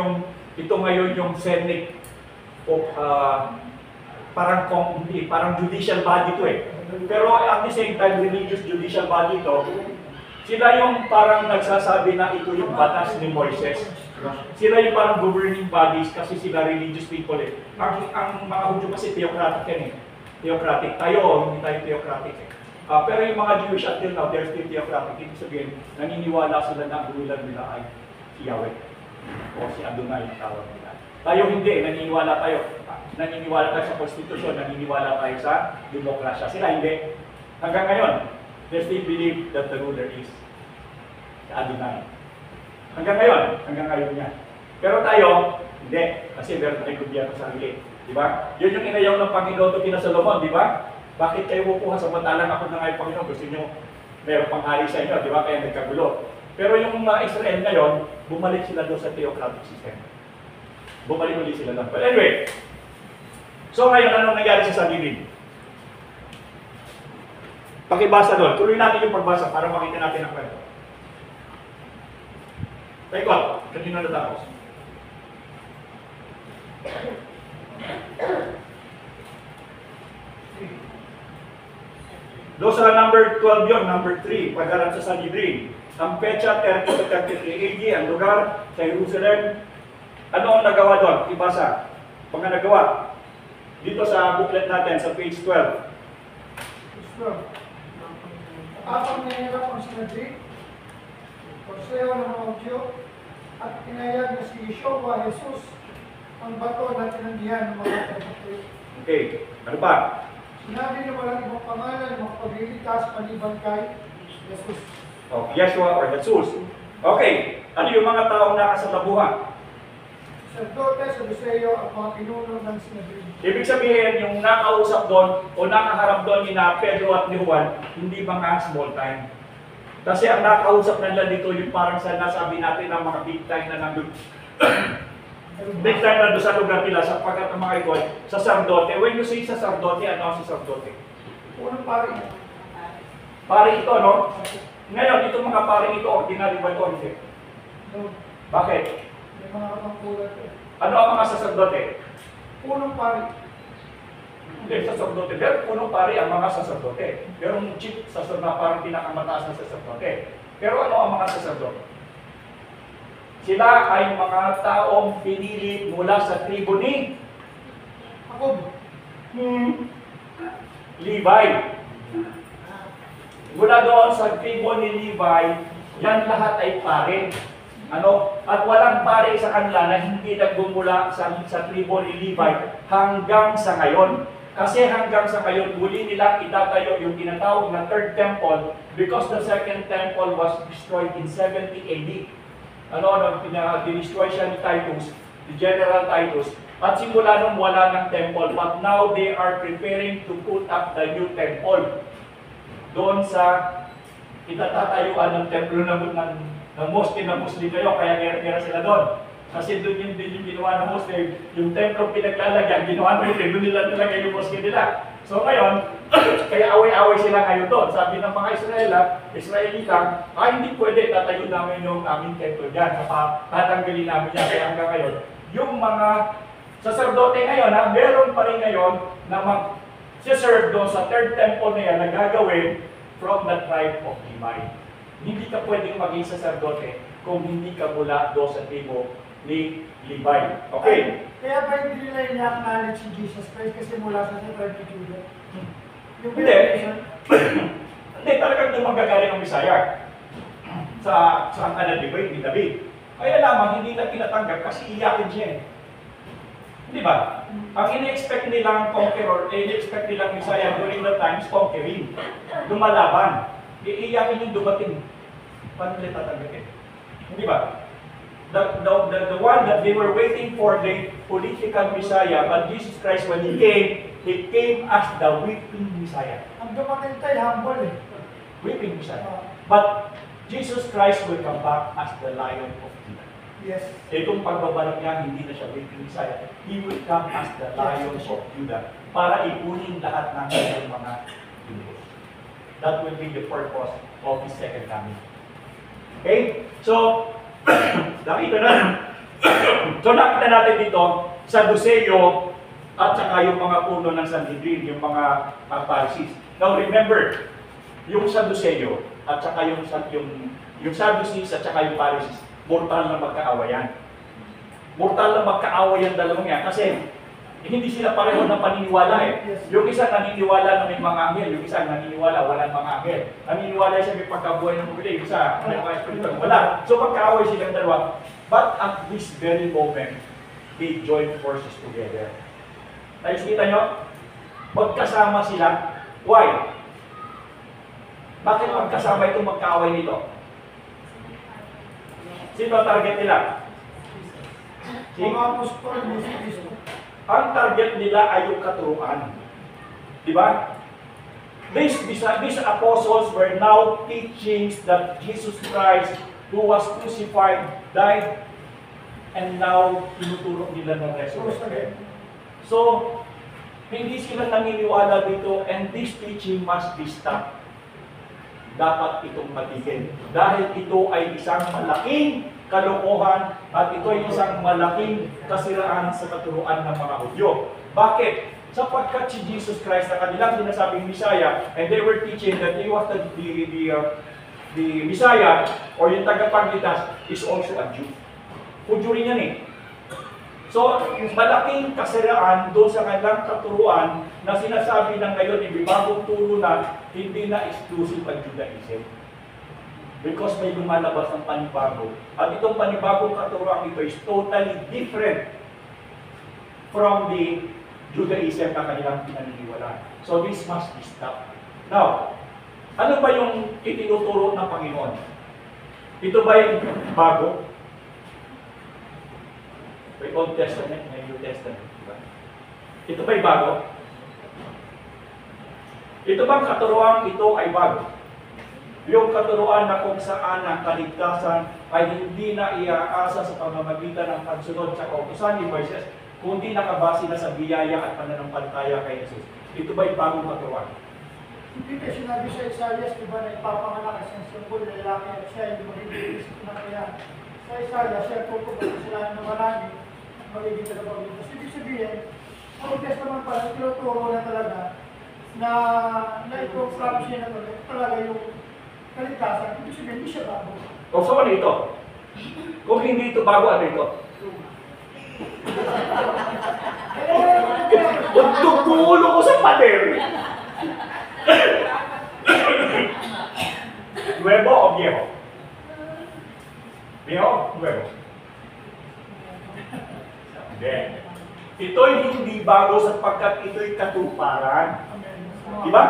yung Senate o parang judicial body ito Pero at the same time, religious judicial body ito, sila yung parang nagsasabi na ito yung batas ni Moises. Sila yung parang governing bodies kasi sila religious people Ang mga Hudyo kasi theocratic yan Theocratic. Tayo, hindi tayo theocratic pero yung mga Jewish until now, they're still theocratic. Ibig sabihin, naniniwala sila na ang ruler nila ay si Yahweh. O si Adonai yung tawag nila. Tayo hindi, naniniwala tayo sa konstitusyon, naniniwala tayo sa demokrasya. Sila hindi. Hanggang ngayon, they still believe that the ruler is Adonai. Hanggang ngayon yan. Pero tayo, hindi. Kasi meron tayong gobyerno sa sarili. Diba? Yun yung inayaw ng Panginoon to kina Solomon, diba? Bakit kayo kukuha sa matalang ako na ngayon, Panginoon? Gusto nyo meron pang hari sa inyo, diba? Kaya nagkagulo. Pero yung mga Israel ngayon, bumalik sila doon sa theocratic system. Bumalik ulit sila doon. But anyway, so ngayon, anong nangyari sa Sanhedrin? Pakibasa doon. Tuloy natin yung pagbasa para makita natin ang kwento. Paikot, kanina natapos. Doon sa number 12 yun, number 3, pagharap sa Sanhedrin. Ang petsa 30 to 33 AD, ang lugar sa Jerusalem. Ano ang nagawa doon? Ibasa. Mga nagawa. Dito sa booklet natin, sa page 12. Apang nangyayarap ang Sanhedrin, Konseho ng mga Hudyo, at pinayag na si Yeshua, Jesus, ang bato na tinandihan ng mga kapatid. Okay, ano pa? Sinabi niyo walang ibang pangalan magpagliligtas maliban kay Jesus. Oh, Yeshua or Jesus. Okay, ano yung mga taong nakasalabuhan? Sacerdote, Saduceo, at mga pinuno ng Sanhedrin. Ibig sabihin, yung nakausap doon o nakaharap doon ni na Pedro at ni Juan, hindi mga small time. Kasi ang nakausap nila dito, yung parang sa nasabi natin ng mga big time na nandun. Big time na doon sa lugar nila sapagkat ang mga ito ay sacerdote. When you say sacerdote, ano ang sacerdote? Unang pari. Pari ito, no? Ngayon, itong mga pari ito, ordinary ba ito? Hindi. No. Bakit? May mga katangkulan ko. Ano ang mga sacerdote? Unang pari. Hindi, sacerdote. Pero punong pari ang mga sacerdote. Pero yung chief sacerdote na parang pinakamataas na sacerdote. Pero ano ang mga sacerdote? Sila ay mga taong pinili mula sa tribo ni Levi. Mula doon sa tribo ni Levi, yan lahat ay pare. At walang pare sa kanila na hindi nagbumula sa tribo ni Levi hanggang sa ngayon. Kasi hanggang sa ngayon, muli nilang itatayo yung tinatawag na third temple because the second temple was destroyed in 70 AD. Dinestroy siya ni Titus, the General Titus. At simula nung wala ng temple, but now they are preparing to put up the new temple. Doon sa itatatayuan ng templo ng mosque na Muslim kayo, kaya meron sila doon. Kasi doon yung ginawa ng Muslim, yung templo pinaglalagyan, ginawa ng Muslim, doon nila nilagay yung mosque nila. So ngayon, kaya away-away sila ngayon doon. Sabi ng mga Israelita, hindi pwede, tatayo namin yung aming templo dyan, tatanggalin namin yan. Kaya hanggang ngayon, yung mga saserdote ngayon, meron pa rin ngayon na mag-serve doon sa third temple na yan na gagawin from the tribe of Levi. Hindi ka pwedeng maging saserdote kung hindi ka mula doon sa tribo ni Levi. Okay? Kaya ba hindi nila ina-acknowledge si Jesus Christ kasi mula sa tribe ni Judah? Hindi. Hindi, talagang doon magagaling ang Bisaya. Sa anak ni David. Kaya lamang, hindi na tinatanggap kasi iyakin siya. Di ba? Ang in-expect nilang conqueror, in-expect nilang Messiah during the times conquering. Lumalaban. Iiyakin yung dumating. Paano nila tatanggapin? Di ba? The one that they were waiting for, the political Messiah, but Jesus Christ, when He came as the weeping Messiah. Ang dumating tayo, humble eh. Weeping Messiah. But Jesus Christ will come back as the Lion of Judah. Yes. Itong pagbabalik niya, hindi na siya weeping Messiah. He will come as the Lion of Judah para ipunin lahat ng kanyang mga Diyos. That will be the purpose of His second coming. Okay? So, nakita natin dito sa Sadduceo at saka yung mga puno ng Sanhedrin, yung mga Pharisees. Now remember, yung Sadduceo at saka yung Sadducees at saka yung Pharisees, mortal na magkaawayan. Mortal na magkaawayan dalawang yan kasi hindi sila pareho ng paniniwala eh. Yung isa naniniwala na may mga anghel, yung isa naniniwala walang mga anghel. Naniniwala siya may pagkabuhay ng muli, yung isa may mga espiritu wala. So magkaaway silang dalawa. But at this very moment, they join forces together. Nakikita nyo? Magkasama sila. Why? Bakit magkasama itong magkaaway nito? Sino ang target nila? Mga apostol ni Kristo. Ang target nila ay yung katuruan. Diba? These apostles were now teaching that Jesus Christ, who was crucified, died, and now tinuturo nila ng resurrection. So, hindi sila naniniwala dito, and this teaching must be stopped. Dapat itong matigil. Dahil ito ay isang malaking kalokohan at ito ay isang malaking kasiraan sa katuruan ng mga Hudyo. Bakit? Sapagkat si Jesus Christ na kanilang sinasabing Messiah, and they were teaching that he was the Messiah or yung tagapagligtas is also a Jew. Hudyo rin yan eh. So, malaking kasiraan doon sa kanilang katuruan na sinasabi ng ngayon, ibibagong turo na hindi na exclusive ang Judaism. Because may lumalabas ng panibago. At itong panibagong katuruan ito is totally different from the Judaism na kanilang pinaniniwalaan. So, this must be stopped. Now, ano ba yung itinuturo ng Panginoon? Ito ba yung bago? May Old Testament, may New Testament. Diba? Ito ba'y bago? Ito bang katuruan ito ay bago? Yung katuruan na kung saan ang kaligtasan ay hindi na iaasa sa pamamagitan ng pagsunod sa kautusan ni Moises, kundi nakabase na sa biyaya at pananampalataya kay Jesus. Ito ba'y bagong katuruan? Hindi ka sinabi sa Isaiah, di ba, na ipapanganak sa siyang lalaki at siya hindi magiging na kaya. Sa Isaiah, siya po kung sila na marami, magiging tagapagligtas. Ibig sabihin, ang Testament pala, tinuturo na talaga na itong prophecy na talaga yung kaligtasan. Ibig sabihin, hindi siya bago. O so ano ito? Kung hindi ito bago, ano ito? Tumulo ko sa pader. Nuevo o viejo? Leo, nuevo. Hindi. Ito'y hindi bago sapagkat ito'y katuparan. Diba?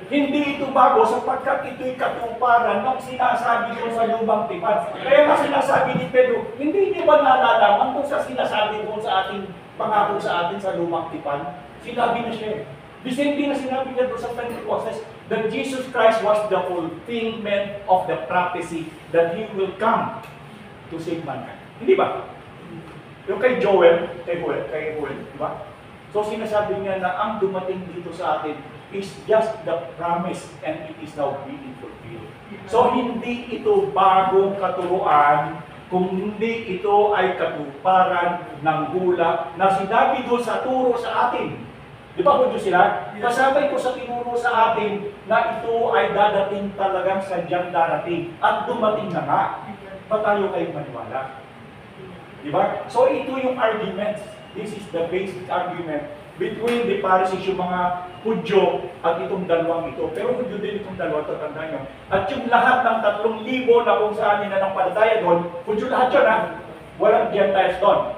Hindi ito bago sapagkat ito'y katuparan ng sinasabi ko sa lumang tipan. Kaya nga sinasabi ni Pedro, hindi niyo ba nalalaman kung sa sinasabi ko sa ating pangako sa atin sa lumang tipan? Sinabi na siya. The same thing na sinabi niya doon sa Pentecostes, that Jesus Christ was the fulfillment of the prophecy that He will come to save mankind. Hindi ba? Yung kay Joel, di ba? So sinasabi niya na ang dumating dito sa atin is just the promise and it is now being fulfilled. So hindi ito bagong katuruan, kung hindi ito ay katuparan ng hula na sinabi doon sa turo sa atin. Di ba po sila? Kasabay ko sa tinuro sa atin na ito ay dadating talagang sadyang darating at dumating na nga. Ba't tayo kayo maniwala? Di ba? So ito yung argument. This is the basic argument between the Pharisees, yung mga Hudyo at itong dalawang ito. Pero Hudyo din itong dalawa, tatandaan nyo. At yung lahat ng 3,000 na kung saan nanampalataya doon, Hudyo lahat yun ha. Walang Gentiles doon.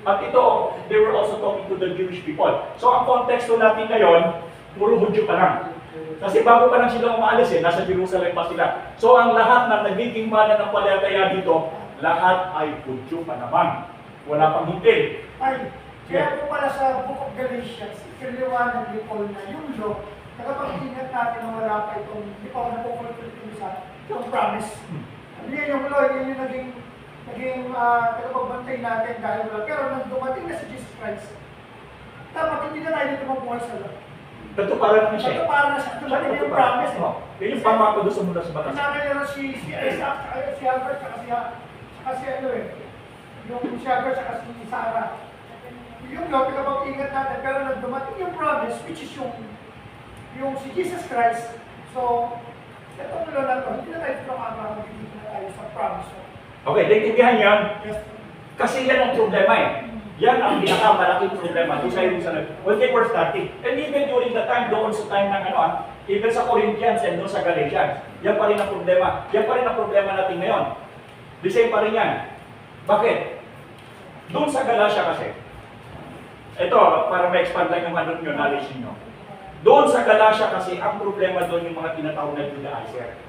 At ito, they were also talking to the Jewish people. So ang konteksto natin ngayon, puro Hudyo pa lang. Kasi bago pa lang sila umaalis nasa Jerusalem pa sila. So ang lahat ng nagiging mananampalataya dito, lahat ay Hudyo pa naman. Wala pang hindi. Ay, kaya po pala sa Book of Galatians, ikaliwanag ni Paul na yung law, nakapag-ingat natin na wala pa itong, hindi pa ako napupulpul yung promise. Hindi yung law, yun yung naging tagapagbantay natin dahil wala. Pero nang dumating na si Jesus Christ, dapat hindi na tayo dito mabuhay sa law. Katuparan na siya. Katuparan na siya. Dumating yung promise. Yun yung pangako doon sa mula sa batas. Nakakaya si Isaac, si Albert, kasi ano yung si Albert, si Sarah. Yung law, pinapag-ingat natin, pero nang dumating yung promise, which is yung si Jesus Christ. So, itong law na ito, hindi na tayo tumakakang, hindi na tayo sa promise. Okay, naintindihan yan. Kasi yan ang problema eh. Yan ang pinakamalaking problema doon sa Jerusalem when they were starting. And even during the time, doon sa time ng even sa Corinthians and doon sa Galatians, yan pa rin ang problema. Yan pa rin ang problema natin ngayon. The same pa rin yan. Bakit? Doon sa Galatia kasi, ito, para ma-expand lang yung knowledge niyo. Doon sa Galatia kasi, ang problema doon yung mga tinatawag na Judaizer.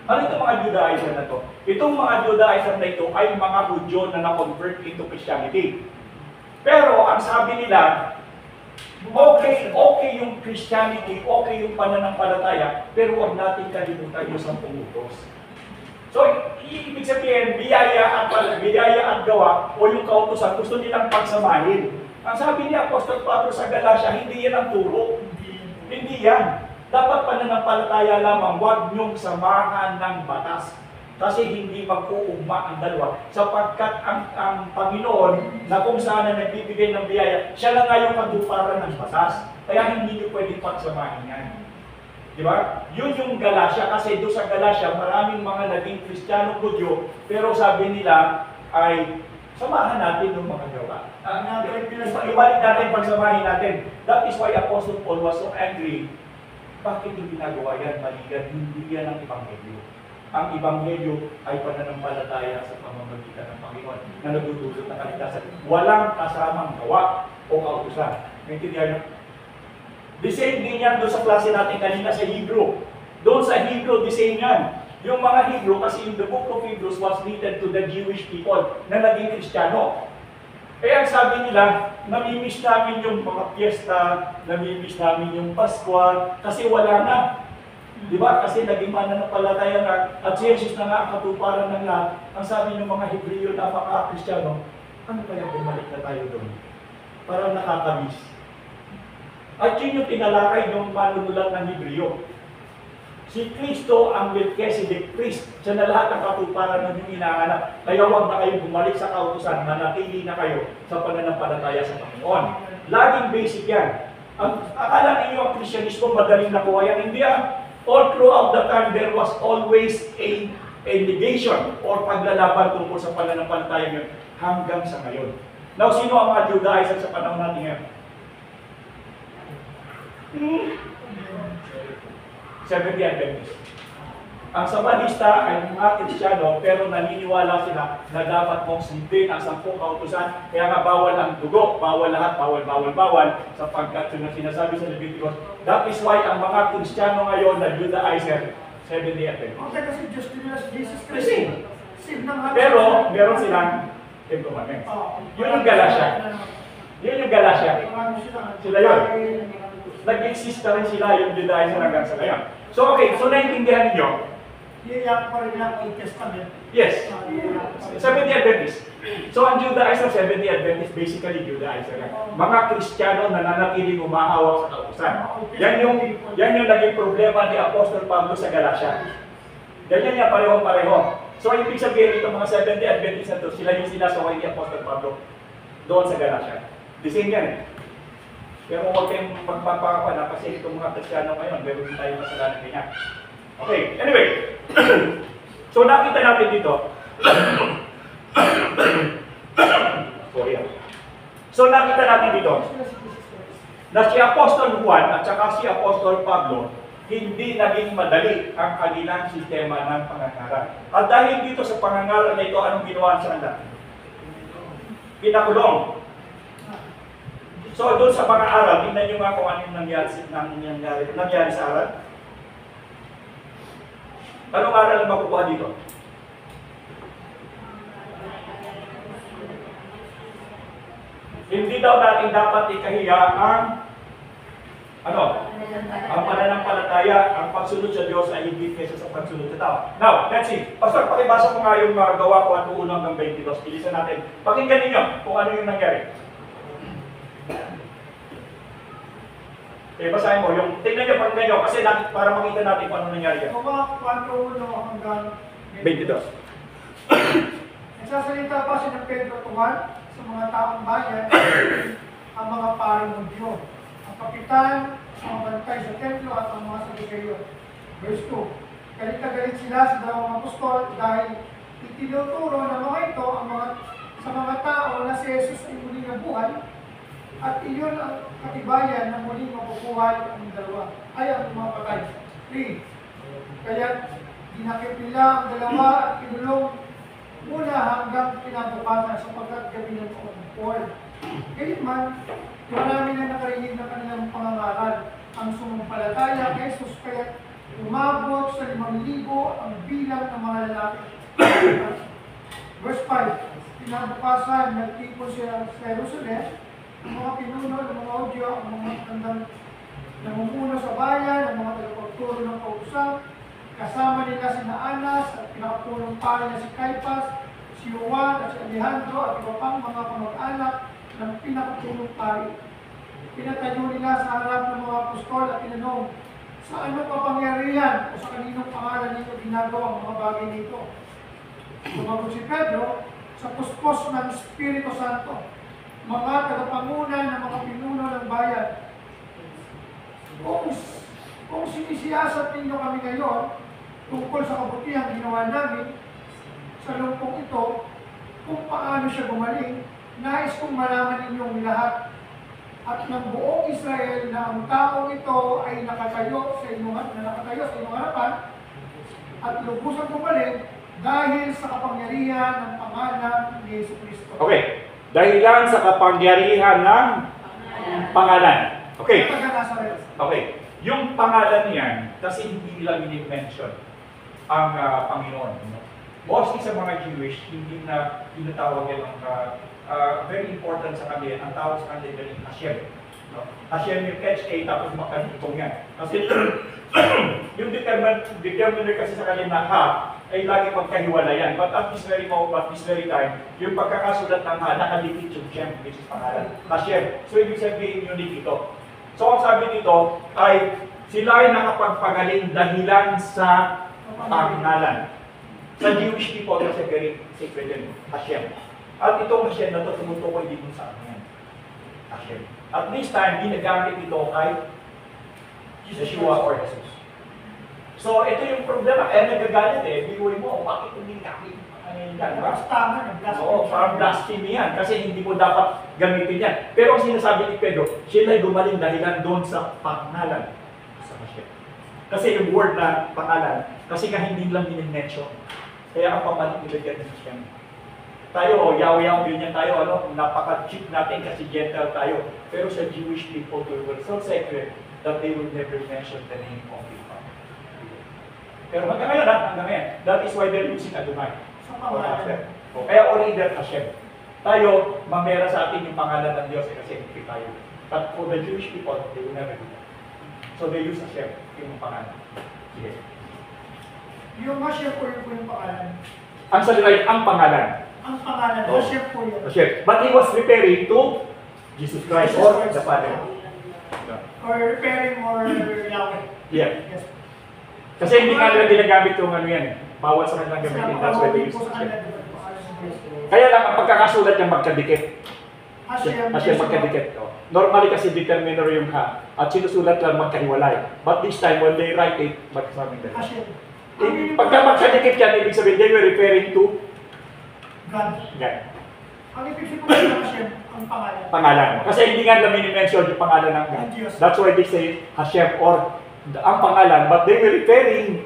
Ano itong mga Judaizer na to? Itong mga Judaizer na ito ay mga Hudyo na na-convert into Christianity. Pero ang sabi nila, okay yung Christianity, okay yung pananampalataya, pero huwag natin kalimutan yung 10 utos. So, ibig sabihin, biyaya at gawa o yung kautusan, gusto nilang pagsamahin. Ang sabi ni Apostol Pablo sa Galatia, hindi yan ang turo. Hindi yan. Dapat pananampalataya lamang, huwag niyong samahan ng batas. Kasi hindi mag-uugma ang dalawa. Sapagkat ang Panginoon, na kung saan na nagbibigay ng biyaya, siya lang nga yung katuparan ng batas. Kaya hindi niyo pwedeng pagsamahin yan. Di ba? Yun yung Galatia. Kasi doon sa Galatia, maraming mga naging Kristiyano Hudyo, pero sabi nila ay samahan natin yung mga gawa. Ibalik natin, pagsamahin natin. That is why Apostle Paul was so angry. Bakit yung ginagawa yan? Maligan, hindi yan ang Ebanghelyo. Ang Ebanghelyo ay pananampalataya sa pamamagitan ng Panginoon na nagdudulot ng kaligtasan. Walang kasamang gawa o kautusan. Naintindihan niyo? The same din yan doon sa klase natin kanina sa Hebrew. Doon sa Hebrew, the same yan. Yung mga Hebrew, kasi yung the book of Hebrews was written to the Jewish people na naging Kristiyano. Kaya ang sabi nila, namimiss namin yung mga piyesta, namimiss namin yung Pasko, kasi wala na. Di ba? Kasi naging mananampalataya na, at si Jesus na nga ang katuparan ng lahat. Ang sabi ng mga Hebreo na maka-Kristiyano, ano kaya bumalik na tayo doon? Parang nakakamiss. At yun yung tinalakay ng manunulat ng Hebreo. Si Kristo ang Melchizedek priest. Siya na lahat ng katuparan ng yung inaanap. Kaya huwag na kayo bumalik sa kautusan, manatili na kayo sa pananampalataya sa Panginoon. Laging basic yan. Akala ninyo ang Krisyanismo madaling nakuha yan. Hindi yan. All throughout the time, there was always a negation or paglalaban tungkol sa pananampalataya yun hanggang sa ngayon. Now, sino ang mga Judaizer sa panahon natin ngayon? 70 Adventists. ang samanista ay mga Kristiyano, pero naniniwala sila na dapat mong sundin ang 10 kautusan, kaya nga bawal ang dugo, bawal lahat, bawal, sapagkat yun ang sinasabi sa Leviticus. That is why ang mga Kristiyano ngayon na Judaizer, 70 Adventist. Okay, kasi Diyos nila si Jesus Christ. Kasi, Save ng lahat. pero meron silang Ten Commandments. Yun yung Galatia. Yun yung Galatia. Sila yun. Nag-exist na rin sila yung Judaizer hanggang sa ngayon. So okay, so naintindihan niyo? Iyak pa rin ang Old Testament. Yes. 70 Adventist. So ang Judaizer, 70 Adventist, basically Judaizer. Mga Kristiyano na nanatiling umahawak sa kautusan. Yan yung naging problema ni Apostol Pablo sa Galatia. Ganyan niya pareho-pareho. So ibig sabihin itong mga 70 Adventist na to, sila yung sinasaway ni Apostol Pablo doon sa Galatia. The same yan eh. Pero huwag kayong magpapakapan kasi itong mga Kristiyano ngayon, meron din tayo masalanan ganyan. Okay, anyway. So nakita natin dito. Sorry. So nakita natin dito na si Apostol Juan at saka si Apostol Pablo hindi naging madali ang kanilang sistema ng pangangaral. At dahil dito sa pangangaral na ito, anong ginawa sa kanila? Pinakulong. So doon sa mga aral, tingnan nyo nga kung ano yung nangyari sa aral. Anong aral ang makukuha dito? Hindi daw natin dapat ikahiya ang ang pananampalataya, ang pagsunod sa Diyos ay higit kaysa sa pagsunod sa tao. Now, let's see. Pastor, pakibasa mo nga yung gawa ko at 1 hanggang 22. Bilisan natin. Pakinggan ninyo kung ano yung nangyari. Basahin mo. Tingnan nyo, pakinggan nyo. Kasi para makita natin kung ano nangyari yan. Gawa 1 hanggang 22. Nagsasalita pa si ng Pedro tungan sa mga taong bayan ang mga pari ng Diyos. Ang kapitan, ang bantay sa templo at ang mga Saduceo. Verse 2. Galit na galit sila sa dalawang apostol dahil itinuturo ng mga ito sa mga tao na si Jesus ay muling nabuhay at iyon ang katibayan na muling mabubuhay ang dalawa ay ang mga patay. 3. Kaya dinakip nila ang dalawa at kinulong muna hanggang kinabukasan sapagkat gabi ng 4. Gayunman, marami na nakarinig ng kanilang pangangaral ang sumampalataya kay Jesus kaya umabot sa 5,000 ang bilang ng mga lalaki. Verse 5. Kinabukasan, nagtipon siya sa Jerusalem, ang mga pinuno ng mga Hudyo, ang mga tandang namumuno sa bayan, ang mga tagapagturo ng kautusan, kasama nila si Anas at pinakapulong pari na si Caiphas, si Juan at si Alejandro at iba pang mga kamag-anak ng pinakapulong pari. Pinatayo nila sa harap ng mga apostol at tinanong, sa anong kapangyarihan o sa kaninong pangalan nito ginagawa ang mga bagay nito? Sumagot si Pedro, sa puspos ng Espiritu Santo, mga tagapangunan ng mga pinuno ng bayan. Kung sinisiyasat ninyo kami ngayon tungkol sa kabutihang ginawa namin sa lumpong ito, kung paano siya gumaling, nais kong malaman ninyong lahat at ng buong Israel na ang taong ito ay nakatayo sa inyong harapan at lubusang gumaling dahil sa kapangyarihan ng pangalan ni Jesucristo. Okay. Dahilan sa kapangyarihan ng pangalan. Okay. Okay. Yung pangalan niyan, kasi hindi nila mini-mention ang Panginoon. Mostly sa mga Jewish, hindi na tinatawag yan ang very important sa kanila. Ang tawag sa kanila yung Hashem. Hashem yung HA, tapos makalitong yan. Kasi yung determiner kasi sa kanila na ha, ay lagi magkahiwalayan. But at this very time, yung pagkakasulat ng ha, nakadikit yung Shem, which is pangalan. Hashem. So ibig sabihin unique ito. So ang sabi dito ay sila ay nakapagpagaling dahilan sa pangalan. Sa Jewish people, kasi very sacred din, Hashem. At itong Hashem na ito tumutukoy dito sa akin. Hashem. At this time, ginagamit ito kay Yeshua or Jesus. So ito yung problema. Kaya nagagalit biguin mo, bakit hindi gamit? Oo, parang blasphemy yan. Kasi hindi mo dapat gamitin yan. Pero ang sinasabi ni Pedro, sila ay gumaling dahilan doon sa pangalan sa Hashem. Kasi yung word na pangalan, kasi nga hindi lang din-mention. Kaya ang papalit nila dyan Hashem. Tayo, yaw-yaw din yan tayo, napaka-cheap natin kasi gentle tayo. Pero sa Jewish people, they were so sacred that they would never mention the name of the Father. Pero hanggang ngayon, that is why they're using Adonai. Sa pangalan. Kaya only that Hashem. Tayo, mamera sa atin yung pangalan ng Diyos kasi hindi tayo. But for the Jewish people, they will never do that. So they use Hashem, yung pangalan. Sige. Yung Hashem po yung pangalan. Ang salita ay ang pangalan. Ang pangalan, Oh. Hashem po yun. Hashem. But he was referring to Jesus Christ or the Father. Or repairing or Yahweh. Yeah. Yes. Kasi hindi nga nila ginagamit yung yan eh. Bawal sa kanilang gamitin. That's why they use po sa Hashem. kanila, diba? Kaya lang, ang pagkakasulat niya magkadikit. Hashem, Hashem magkadikit. Oh. Normally kasi determiner yung ha. At sinusulat lang magkahiwalay. But this time, when they write it, magkasaming dalawa. Hashem. Pagka magkadikit yan, ibig sabihin, they were referring to God. God. Ang ibig sabihin ng Hashem, ang pangalan. Pangalan. Kasi hindi nga namin i-mention yung pangalan ng God. Ang Diyos. That's why they say Hashem or ang pangalan. But they were referring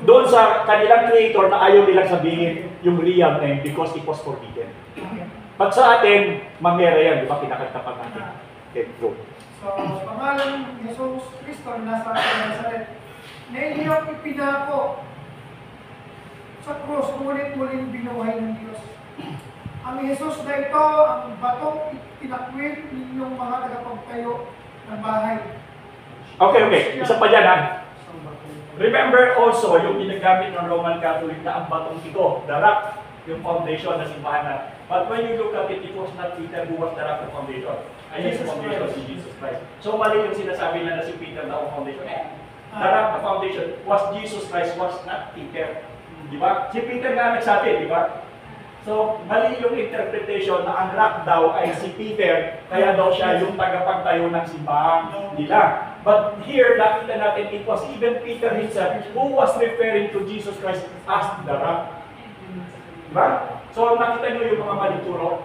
doon sa kanilang creator na ayaw nilang sabihin yung real name because it was forbidden. Okay. But sa atin, mamera yan, di ba? Pinakanta pa natin. Okay, go. So, pangalan ng Jesus Cristo na nasa Nazaret, na iyong ipinako sa krus, ngunit-muling binuhay ng Diyos. Ang Jesus na ito, ang batong tinakwil ninyong mga tagapagtayo ng bahay. Okay. Isa pa dyan ha. Remember also yung ginagamit ng Roman Catholic na ang batong ito, the rock, yung foundation na simbahan na. But when you look at it, it was not Peter who was the rock of foundation. Ayun yung foundation si Jesus Christ. So mali yung sinasabi na si Peter na ang foundation. The rock of foundation was Jesus Christ, was not Peter. Di ba? Si Peter nga nagsabi, di ba? So, mali yung interpretation na ang rock daw ay si Peter, kaya daw siya yung tagapagtayo ng simbahan nila. But here, nakita natin, it was even Peter himself who was referring to Jesus Christ as the rock. Diba? So, nakita nyo yung mga malituro?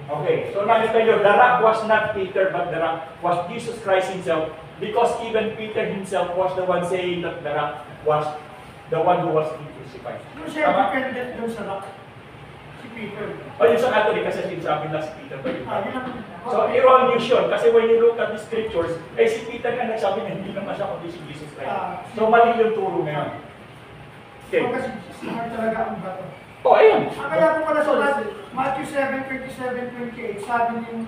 Okay, so nakita nyo, the rock was not Peter, but the rock was Jesus Christ himself, because even Peter himself was the one saying that the rock was the one who was crucified. Yung siya dependent doon sa rock. Si Peter. O yung sa Catholic kasi sinasabi na si Peter ba yun? Yun ang... So, erroneous yun. Kasi when you look at the scriptures, si Peter nga nagsabi na hindi naman siya kundi si Jesus Christ. So, mali yung turo na yun. Okay. So, kasi smart talaga ang bato. Ayun. Kaya po pala sa Matthew 7:27-28, sabi niyo,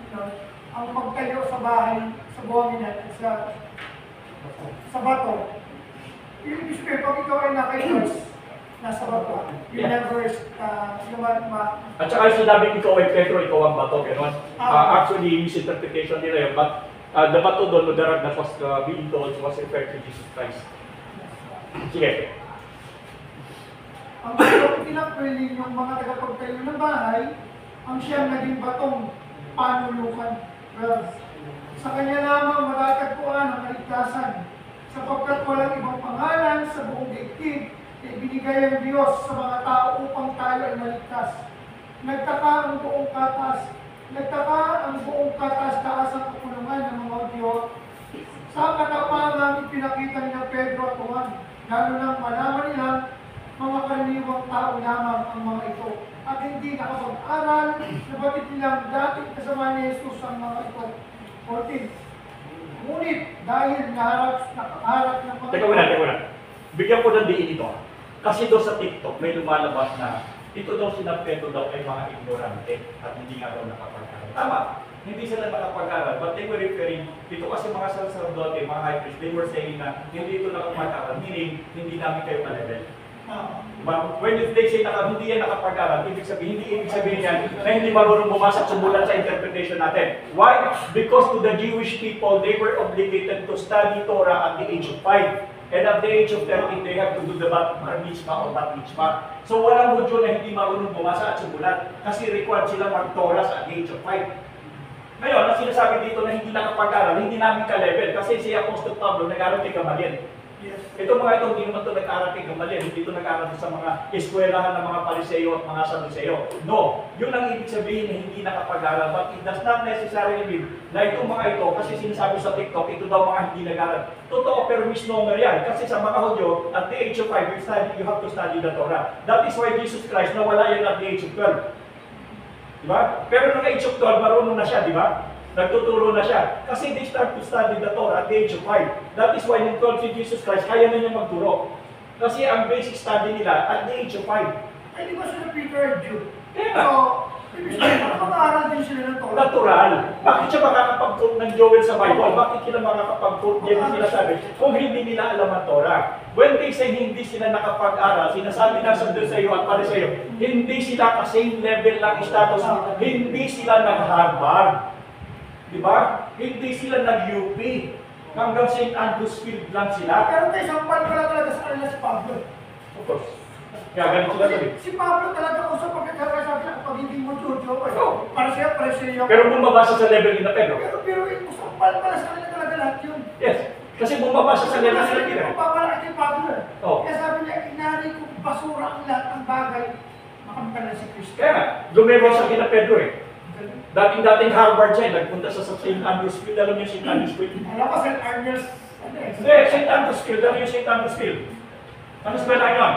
ang pagtayo sa bahay, sa buhangin natin, sa bato. Yung sabihin, pag ikaw ay naka-immerse, nasa bato, you never, At saka yung sinabing ikaw ay Petro, ikaw ang bato, gano'n. Actually, misinterpretation nila yun, but the bato doon, the rock that was being told was referred to Jesus Christ. Sige. ang batong tinakwil yung mga tagapagtayo ng bahay, ang siyang naging batong panulukan. Well, sa kanya lamang matatagpuan ang kaligtasan, sapagkat walang ibang pangalan sa buong daigdig na ibinigay ang Diyos sa mga tao upang tayo ay maligtas. Nagtaka ang buong taas ang kapunungan ng mga Diyos. Sa katapangang ipinakita ni Pedro at Juan, lalo nang malaman nila mga karaniwang tao lamang ang mga ito. At hindi nakapag-aral, nabatid nilang dating kasama ni Jesus ang mga ito. 14. Ngunit dahil nakaharap ng mga... Teka muna. Bigyan ko ng diin ito. Kasi doon sa TikTok, may lumalabas na ito daw sinapeto daw ay mga ignorante at hindi nga daw nakapag-aral. Tama, hindi sila nakapag-aral, but they were referring, ito kasi mga sacerdote, mga high priest, they were saying na hindi ito nakapag-aral, meaning hindi namin kayo ka-level. When they say hindi yan nakapag-aral, hindi ibig sabihin yan na hindi marunong bumasa at sumulat sa interpretation natin. Why? Because to the Jewish people, they were obligated to study Torah at the age of 5. And at the age of 13, they have to do the bar mitzvah or bat mitzvah. So walang Hudyo na hindi marunong bumasa at sumulat kasi required sila mag-Torah at the age of 5. Ngayon, ang sinasabi dito na hindi nakapag-aral, hindi namin ka-level kasi si Apostol Pablo nag-aral kay Gamaliel. Yes. Ito mga ito, hindi naman ito nag-aaral kay Gamaliel, hindi ito nag-aaral sa mga eskwelahan ng mga Pariseo at mga Saduceo. No, yun ang ibig sabihin na hindi nakapag-aral. But it does not necessarily mean na itong mga ito, kasi sinasabi sa TikTok, ito daw mga hindi nag-aaral. Totoo, pero misnomer yan. Kasi sa mga Hudyo, at the age of 5, you have to study the Torah. That is why Jesus Christ nawala yan at the age of 12. Diba? Pero nung age of 12, marunong na siya, di ba? Nagtuturo na siya. Kasi they start to study the Torah at the age of 5. That is why nung 12 si Jesus Christ, kaya na niya magturo. Kasi ang basic study nila at the age of 5. Ay, di ba sila Peter and Jude? Kaya So, ibig sabihin, mag-aaral din sila ng Torah. natural. Bakit siya makakapag-quote ng Joel sa Bible? Bakit sila makakapag-quote yan sila sabi? Kung hindi nila alam ang Torah. When they say hindi sila nakapag-aral, sinasabi na sa Saduceo at Pariseo, hindi sila ka-same level ng status, hindi sila nag-Harvard. Diba? Hindi sila nag-UP. Hanggang St. Andrews Field lang sila. Pero tayo, sampal pala talaga sa kanila si Pablo. Of course. Kaya ganito sila sabi. Si Pablo talaga kung sa pagkakasabi ng pagiging mutujo. Para siya. Pero bumaba siya sa level ni na Pedro. Pero kung sampal pala sa kanila talaga lahat yun. Yes. Kasi bumaba siya sa level ni Kasi Peter. papalaki kay Pablo. Oh. Kaya sabi niya, inari kong basura ang lahat ng bagay. Makamtan na si Kristo. Kaya nga, lumevel siya kina Pedro eh. Dating Harvard siya, nagpunta sa St. Andrews Field. Alam niyo St. Andrews Field? Alam ko, St. Arnold's. Hindi, St. Andrews Field. Alam niyo St. Andrews Field? Ano spell yun?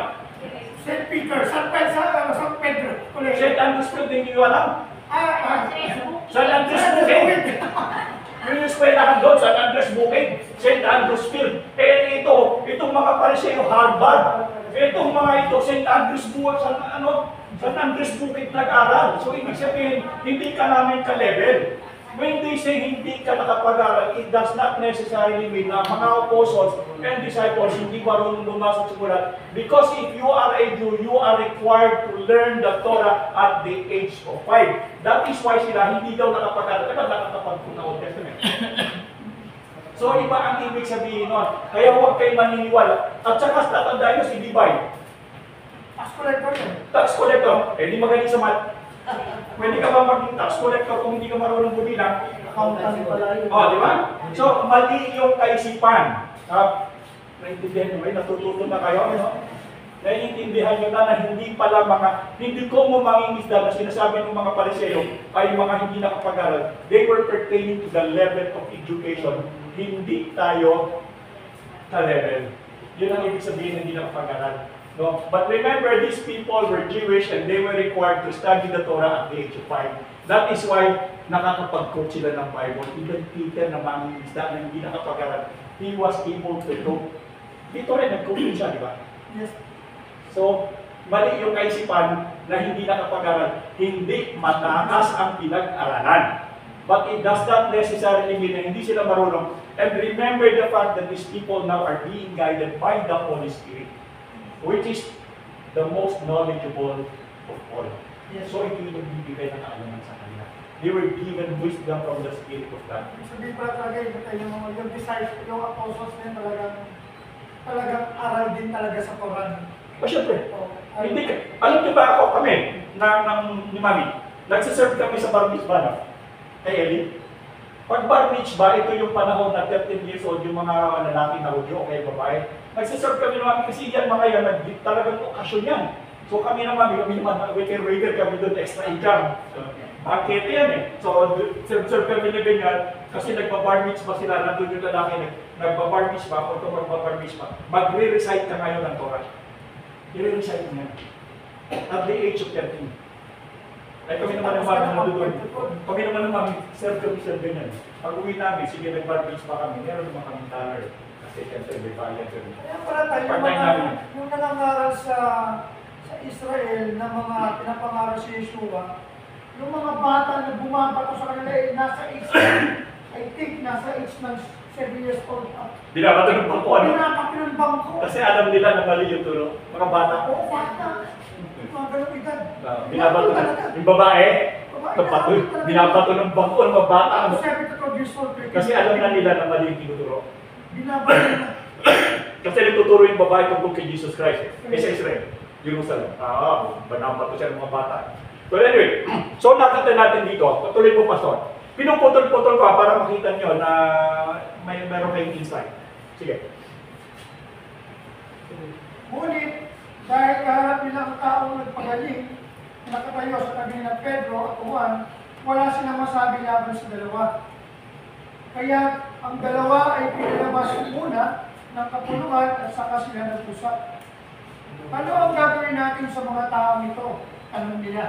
St. Peter, San Pedro. St. Andrews Field, hindi niyo alam? San Andres Bukid. Yung eskwelahan doon, San Andres Bukid, St. Andrews Field. Eh itong mga Pariseo, Harvard. Itong mga ito, St. Andrews Bukid, San Andres Bukid nag-aral. So ibig sabihin, hindi ka namin ka-level. When they say hindi ka nakapag-aral, it does not necessarily mean na mga apostles and disciples hindi marunong lumasok sa Quran. Because if you are a Jew, you are required to learn the Torah at the age of 5. That is why sila hindi daw nakapag-aral. Kaya nakakapag-aral ng Old Testament. So iba ang ibig sabihin nun. Kaya huwag kayo maniniwala. At saka tatandaan nyo si Levi. Tax collector yun. Tax collector. Eh di magaling sa math. Pwede ka ba maging tax collector kung hindi ka marunong bumilang? Accountant pala yun. Oh, di ba? So, mali yung kaisipan. Naintindihan nyo ba? Natututo na kayo? No? Naiintindihan nyo na hindi pala hindi ko mo mangingisda na sinasabi ng mga Pariseo ay mga hindi nakapag-aral. They were pertaining to the level of education. Hindi tayo ka-level. Yun ang ibig sabihin hindi nakapag-aral. No? But remember, these people were Jewish and they were required to study the Torah at the age of 5. That is why nakakapag-quote sila ng Bible. Even Peter na mangingisda na hindi nakapag-aral, he was able to quote. Dito rin, nag-quote siya, di ba? Yes. So, mali yung kaisipan na hindi nakapag-aral. Hindi mataas ang pinag-aralan. But it does not necessarily mean na hindi sila marunong. And remember the fact that these people now are being guided by the Holy Spirit, which is the most knowledgeable of all. Yes. So ito yung nagbibigay ng kaalaman sa kanila. They were given wisdom from the Spirit of God. Sabihin pala talaga yung disciples, yung apostles na talagang aral din talaga sa Quran. O syempre, hindi ka. Alam niyo ba ako, kami, ni Mami, nagsiserve kami sa bar mitzvah na, kay Ellie. Pag bar mitzvah, ito yung panahon na 13 years old, yung mga lalaki na Hudyo o kaya babae. Nagsiserve kami naman kasi yan mga yan, talagang okasyon yan. So kami naman waiter kami doon, extra income. Bakit yan eh? So serve kami na ganyan, kasi nagpa-bar mitzvah sila, nandun yung lalaki, nagpa-bar mitzvah, o ito magpa-bar mitzvah, magre-recite ka ngayon ng Torah. I-recite mo yan. At the age of 13. Ay kami naman ang mga nandun. Kami naman ang mga serve ganyan. Pag uwi namin, sige nag-bar mitzvah kami, meron naman kami dollar. Kasi siyempre, may bayan kami. Kaya pala tayo, yung nangangaral sa Israel na mga pinapangaral si Yeshua, yung mga bata na bumabato sa kanila ay nasa age, I think nasa age ng 7 years old. Binabato ng bangko, ano? Binabato ng bangko. Kasi alam nila na mali yung turo. Mga bata. Oo, bata. Mga ganong edad. Binabato yung babae. Binabato ng bangko ng mga bata. Ano? 7 to 12 years old. Kasi alam na nila na mali yung tinuturo. Binabato na. Kasi nagtuturo yung babae tungkol kay Jesus Christ. Eh sa Israel, Jerusalem. Banabato siya ng mga bata. So anyway, so nakita natin dito, patuloy mo pastor. Pinuputol-putol ko para makita nyo na meron kayong insight. Sige. Ngunit, dahil kaharap nila ang taong nagpagaling, nakatayo sa tabi ng Pedro at Juan, wala silang masabi laban sa dalawa. Kaya ang dalawa ay pinalabas muna ng kapuluhan at saka sila nag-usap. Ano ang gagawin natin sa mga taong ito? Tanong nila.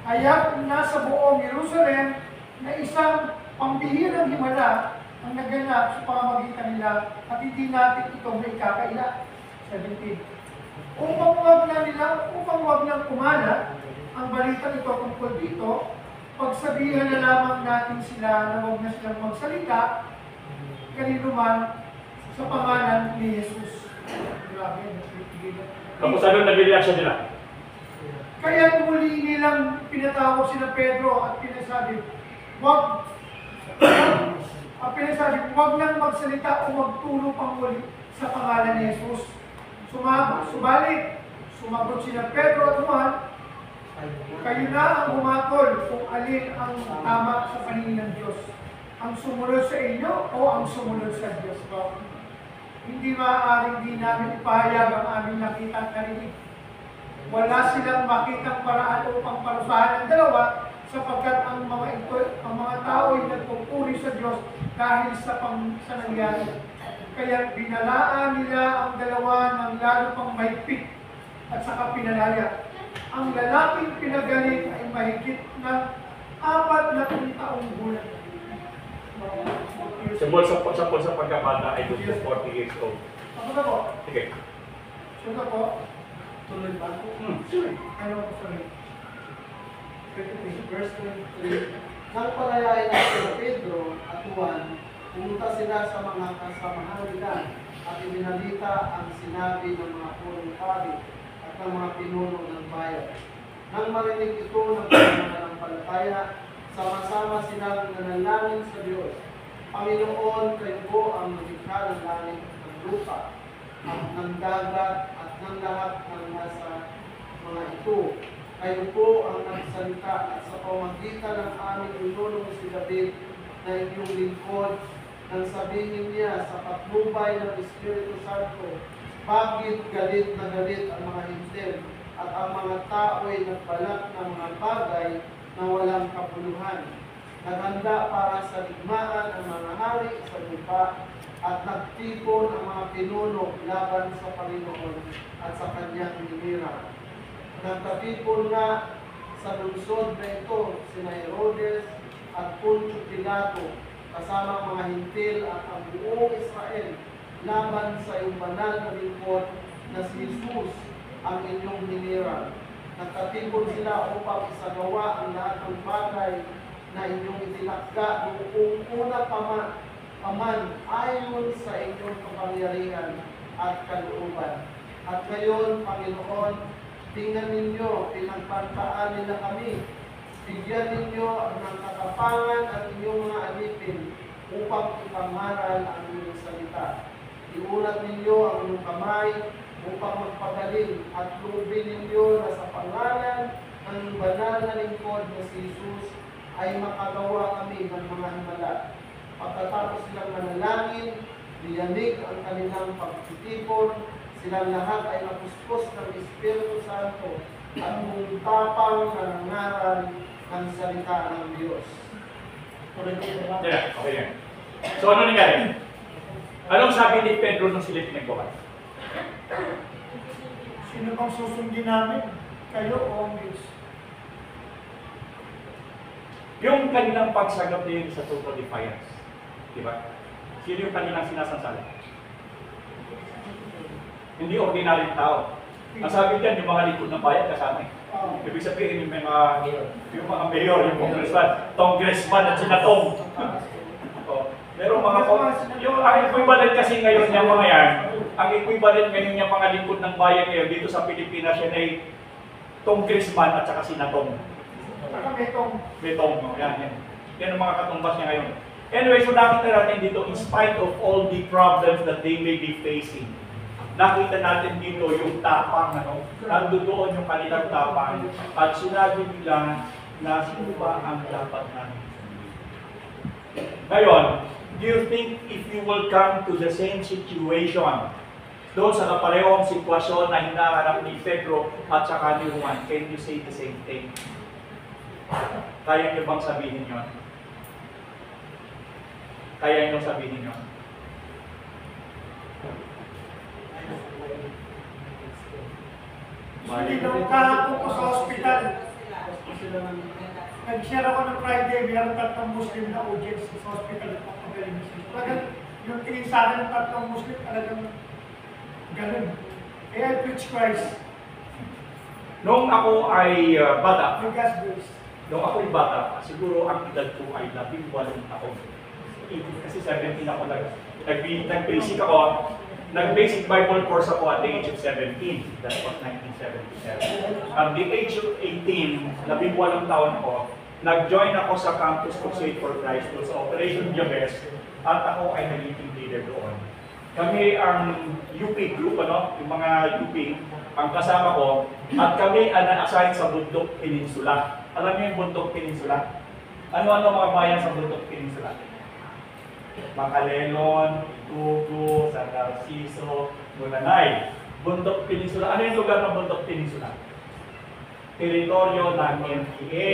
Hayat nasa buong Jerusalem na isang pambihirang himala ang naganap sa pamamagitan nila at hindi natin ito may kakaila. 17. Upang wag nang kumalat ang balita ito tungkol dito, pagsabihan na lamang natin sila na huwag na silang magsalita kanino man sa pangalan ni Jesus. Grabe, Tapos ano nag-reaction nila? kaya muli nilang pinatawag sila Pedro at pinasabi, wag nang magsalita o magtulong pang muli sa pangalan ni Jesus. Sumagot sila Pedro at Juan, kayo na ang umatol kung alin ang tama sa paningin ng Diyos. Ang sumunod sa inyo o ang sumunod sa Diyos ko? Hindi maaaring di namin ipahayag ang aming nakita at narinig. Wala silang makitang paraan upang parusahan ang dalawa sapagkat ang mga tao ay nagpupuri sa Diyos dahil sa nangyari. Kaya binalaan nila ang dalawa ng lalo pang mahigpit at saka pinalaya. Ang lalaking pinagaling ay mahigit ng 40 taong gulang. Simbol sa pagkabata ay 40 years old. Ako na po. Sige. Sure na po. Tuloy ba? Sure. Sorry. Verse 23. Nang palayain na sila Pedro at Juan, pumunta sila sa mga kasamahan nila at ibinalita ang sinabi ng mga purong pari at ng mga pinuno ng bayan. Nang marinig ito ng pananampalataya, sama-sama silang nanalangin sa Diyos. Panginoon, kayo po ang lumikha ng langit at ng lupa, at ng dagat at ng lahat ng nasa mga ito. Kayo po ang nagsalita at sa pamagitan ng aming inulong si David na inyong lingkod nang sabihin niya sa patnubay ng Espiritu Santo, bakit galit na galit ang mga hintil at ang mga tao ay nagbalak ng mga bagay na walang kapuluhan. Naghanda para sa digmaan ang mga hari sa lupa at nagtipon ang mga pinuno laban sa Panginoon at sa kanyang hinirang. Nagtatipon nga sa lungsod na ito sina Herodes at Poncio Pilato kasama ang mga hintil at ang buong Israel laban sa iyong banal na lingkod na si Jesus ang inyong hinirang. Nagtatipon sila upang isagawa ang lahat ng bagay na inyong itinakda noong una paman ayon sa inyong kapangyarihan at kalooban. At ngayon, Panginoon, tingnan ninyo, pinagpantaan nila kami. Bigyan ninyo ng katapangan at inyong mga alipin upang ipangaral ang inyong salita. Iulat ninyo ang inyong kamay upang magpagaling at lubin ninyo na sa pangalan ng banal na lingkod na si Jesus ay makagawa kami ng mga himala. Pagkatapos silang manalangin, diyanig ang kanilang pagtitipon, silang lahat ay napuspos ng Espiritu Santo at tapang na nangaral ng salita ng Diyos. Yeah, okay yan. So ano nangyari? Anong sabi ni Pedro nung sila pinagbukas? Sino bang susundin namin? Kayo o ang Diyos? Yung kanilang pagsagot din sa total defiance. Di ba? Sino yung kanilang sinasansala? Hindi ordinary tao. Ang sabi diyan, yung mga likod ng bayan kasama. Ibig sabihin, yung mga mayor, yung congressman at senatong. Pero yung ang equivalent kasi ngayon ng mga yan, ang equivalent ngayon ng mga lingkod ng bayan ngayon dito sa Pilipinas yan ay congressman at saka senatong. Betong, yan. Yan ang mga katumbas niya ngayon. Anyway, so nakita natin dito, in spite of all the problems that they may be facing, nakita natin dito yung tapang, nandoon yung kanilang tapang, at sinabi nila na sino ba ang dapat namin. Ngayon, do you think if you will come to the same situation, doon sa kaparehong sitwasyon na hinaharap ni Pedro at saka ni Juan. Can you say the same thing? Kaya niyo bang sabihin yun? Kaya niyo sabihin yun? Hindi nung kahapon ko sa hospital, nag-share ako ng Friday, mayroon 3 Muslim na audience sa hospital at pagpagaling. Talagang yung tingin sa akin ng 3 Muslim, talagang ganun. Kaya I preach Christ. Nung ako ay bata, May God's grace. nung ako ay bata, siguro ang edad ko ay 18 taon. Kasi 17 ako nag-basic ako. Nag-basic Bible course ako at the age of 17. That was 1977. At the age of 18, 18 taon ko, nag-join ako sa Campus Crusade for Christ doon sa Operation Jabez at ako ay naging leader doon. Kami ang UP group, yung mga UP, ang kasama ko, at kami ang na-assign sa Bundok Peninsula. Alam niyo yung Bundok Peninsula? Ano-ano mga bayan sa Bundok Peninsula? Macalelon, Itugo, San Narciso, Munanay. Bundok Peninsula. Ano yung lugar ng Bundok Peninsula? Teritoryo ng NPA.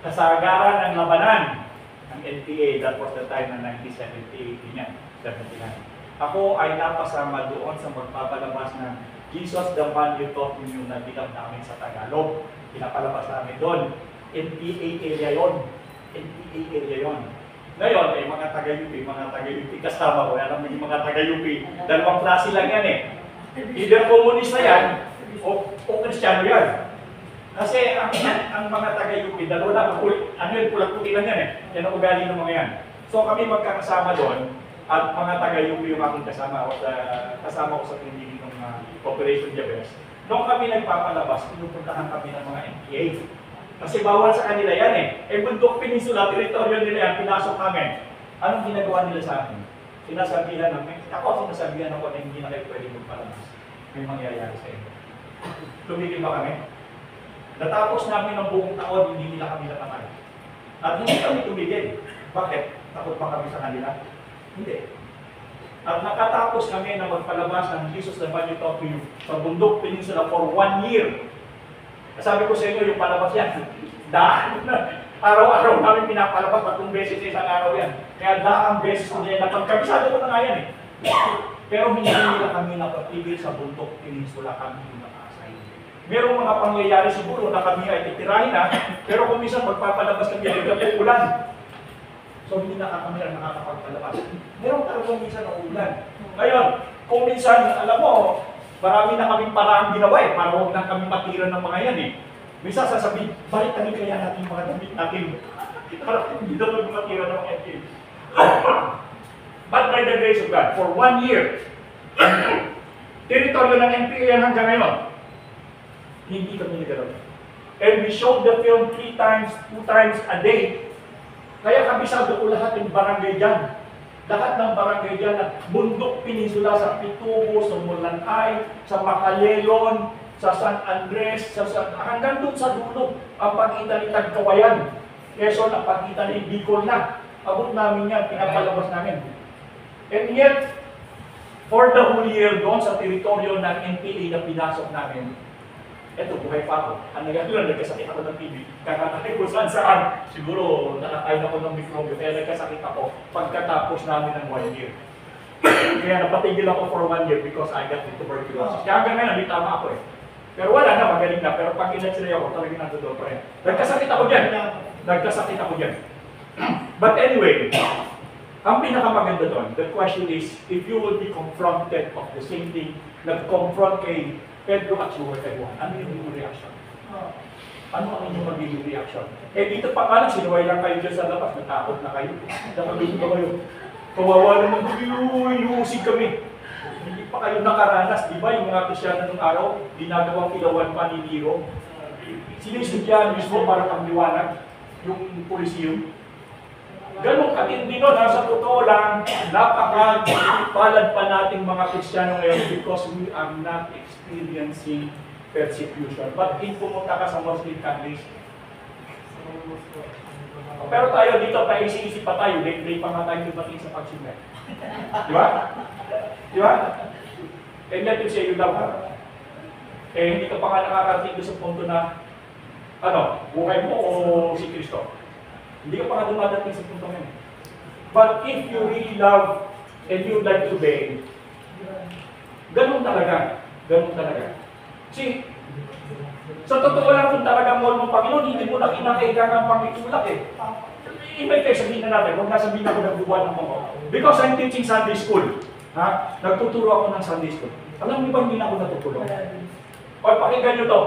Kasagaran ng labanan ng NPA. That was the time ng 1978 niya. 79. Ako ay napasama doon sa magpapalabas ng Jesus the Man You Taught Me yung nabilang namin sa Tagalog. Pinapalabas namin doon. NPA area yon. NPA area yon. Ngayon, ay mga taga-UP, kasama ko. Alam mo yung mga taga-UP, dalawang klase lang yan eh. Either komunista yan, o Kristiyano yan. Kasi ang mga taga-UP, dalawa lang, pulat-puti lang yan eh. Yan ang ugali ng mga yan. So kami magkakasama doon, at mga taga-UP yung aking kasama ko sa pinili ng Operation Jabez. Noong kami nagpapalabas, pinupuntahan kami ng mga NPA. Kasi bawal sa kanila yan eh. Bundok Peninsula, teritoryo nila yan, pinasok namin. Anong ginagawa nila sa akin? Sinasabihan namin, sinasabihan ako na hindi na kayo pwede magpalabas. May mangyayari sa inyo. Tumigil ba kami? Natapos namin ang buong taon, hindi nila kami natatay. At hindi kami tumigil. Bakit? Takot pa kami sa kanila? Hindi. At nakatapos kami na magpalabas ng Jesus the Man You Taught Me sa Bundok Peninsula for 1 year. Sabi ko sa inyo, yung palabas yan, araw-araw namin pinapalabas, 3 beses sa isang araw yan. Kaya daang beses ko na yan, napagkabisado ko na nga yan eh. Pero hindi nila kami napatigil sa Bundok Peninsula, kami yung nakasay. Merong mga pangyayari siguro na kami ay titirahin na, pero kung minsan magpapalabas kami, ay ulan. So hindi na kami ang nakakapagpalabas. Merong talagang minsan ng ulan. Ngayon, kung minsan, alam mo, marami na kaming paraang ginawa eh, para huwag na kami matira ng mga yan eh. Minsan sasabihin, balik kami kaya natin mga damit natin. Para hindi na huwag matira ng mga yan. But by the grace of God, for 1 year, teritoryo ng NPA yan hanggang ngayon, hindi kami nagalaw. And we showed the film 3 times, 2 times a day. Kaya kabisado ko lahat ng barangay dyan. Lahat ng barangay dyan na Bundok Peninsula sa Itugo, sa Mulanay, sa Macalelon, sa San Andres, hanggang doon sa dulo, ang pagitan ni Tagkawayan. Quezon, ang pagitan ni Bicol na. Abot namin yan, pinapalabas namin. And yet, for the whole year doon sa teritoryo ng NPA na pinasok namin, eto, buhay pa ako. Ang nangyari, nagkasakit ako ng TB. Kakatay ko saan. Siguro, nakakain ako ng mikrobyo. Kaya nagkasakit ako pagkatapos namin ng 1 year. Kaya napatigil ako for 1 year because I got tuberculosis. Kaya hanggang ngayon, may tama ako eh. Pero wala na, magaling na. Pero pag in-x-ray ako, talagang nandoon pa rin. Nagkasakit ako dyan. But anyway, ang pinakamaganda doon, the question is, if you will be confronted of the same thing, nag-confront kay Pedro at kay Juan, ano yung inyong reaction? Ano ang inyong magiging reaction? Dito pa nga lang, sinuway lang kayo dyan sa labas, natakot na kayo. Nakabili ba kayo? Kawawa naman, inuusig kami. Hindi pa kayo nakaranas, di ba? Yung mga Kristyano nung araw, ginagawang ilawan pa ni Nero. Sinisudyan mismo para pangliwanag yung Coliseum. Ganun katindi nun, sa totoo lang, napaka-palad pa nating mga Kristiyano ngayon because we are not experiencing persecution. But in pumunta ka sa Muslim countries, pero tayo dito, paisi-isip pa tayo, late pa nga tayo dumating sa pagsimula. Di ba? And let him say you love her. Eh, hindi ka pa nga nakakarating doon sa punto na, buhay mo o si Kristo. Hindi ka pa nga dumadating sa punto ngayon. But if you really love and you like to obey, ganun talaga. Ganun talaga. See, sa totoo lang kung talagang mahal mo Panginoon, hindi mo na kinakailangan pang itulak eh. Ibig kayo sabihin na natin, huwag nasabihin ako nagbubuhan ng mga. Because I'm teaching Sunday school. Ha? Nagtuturo ako ng Sunday school. Alam niyo ba hindi na ako natutulong? O pakinggan niyo to.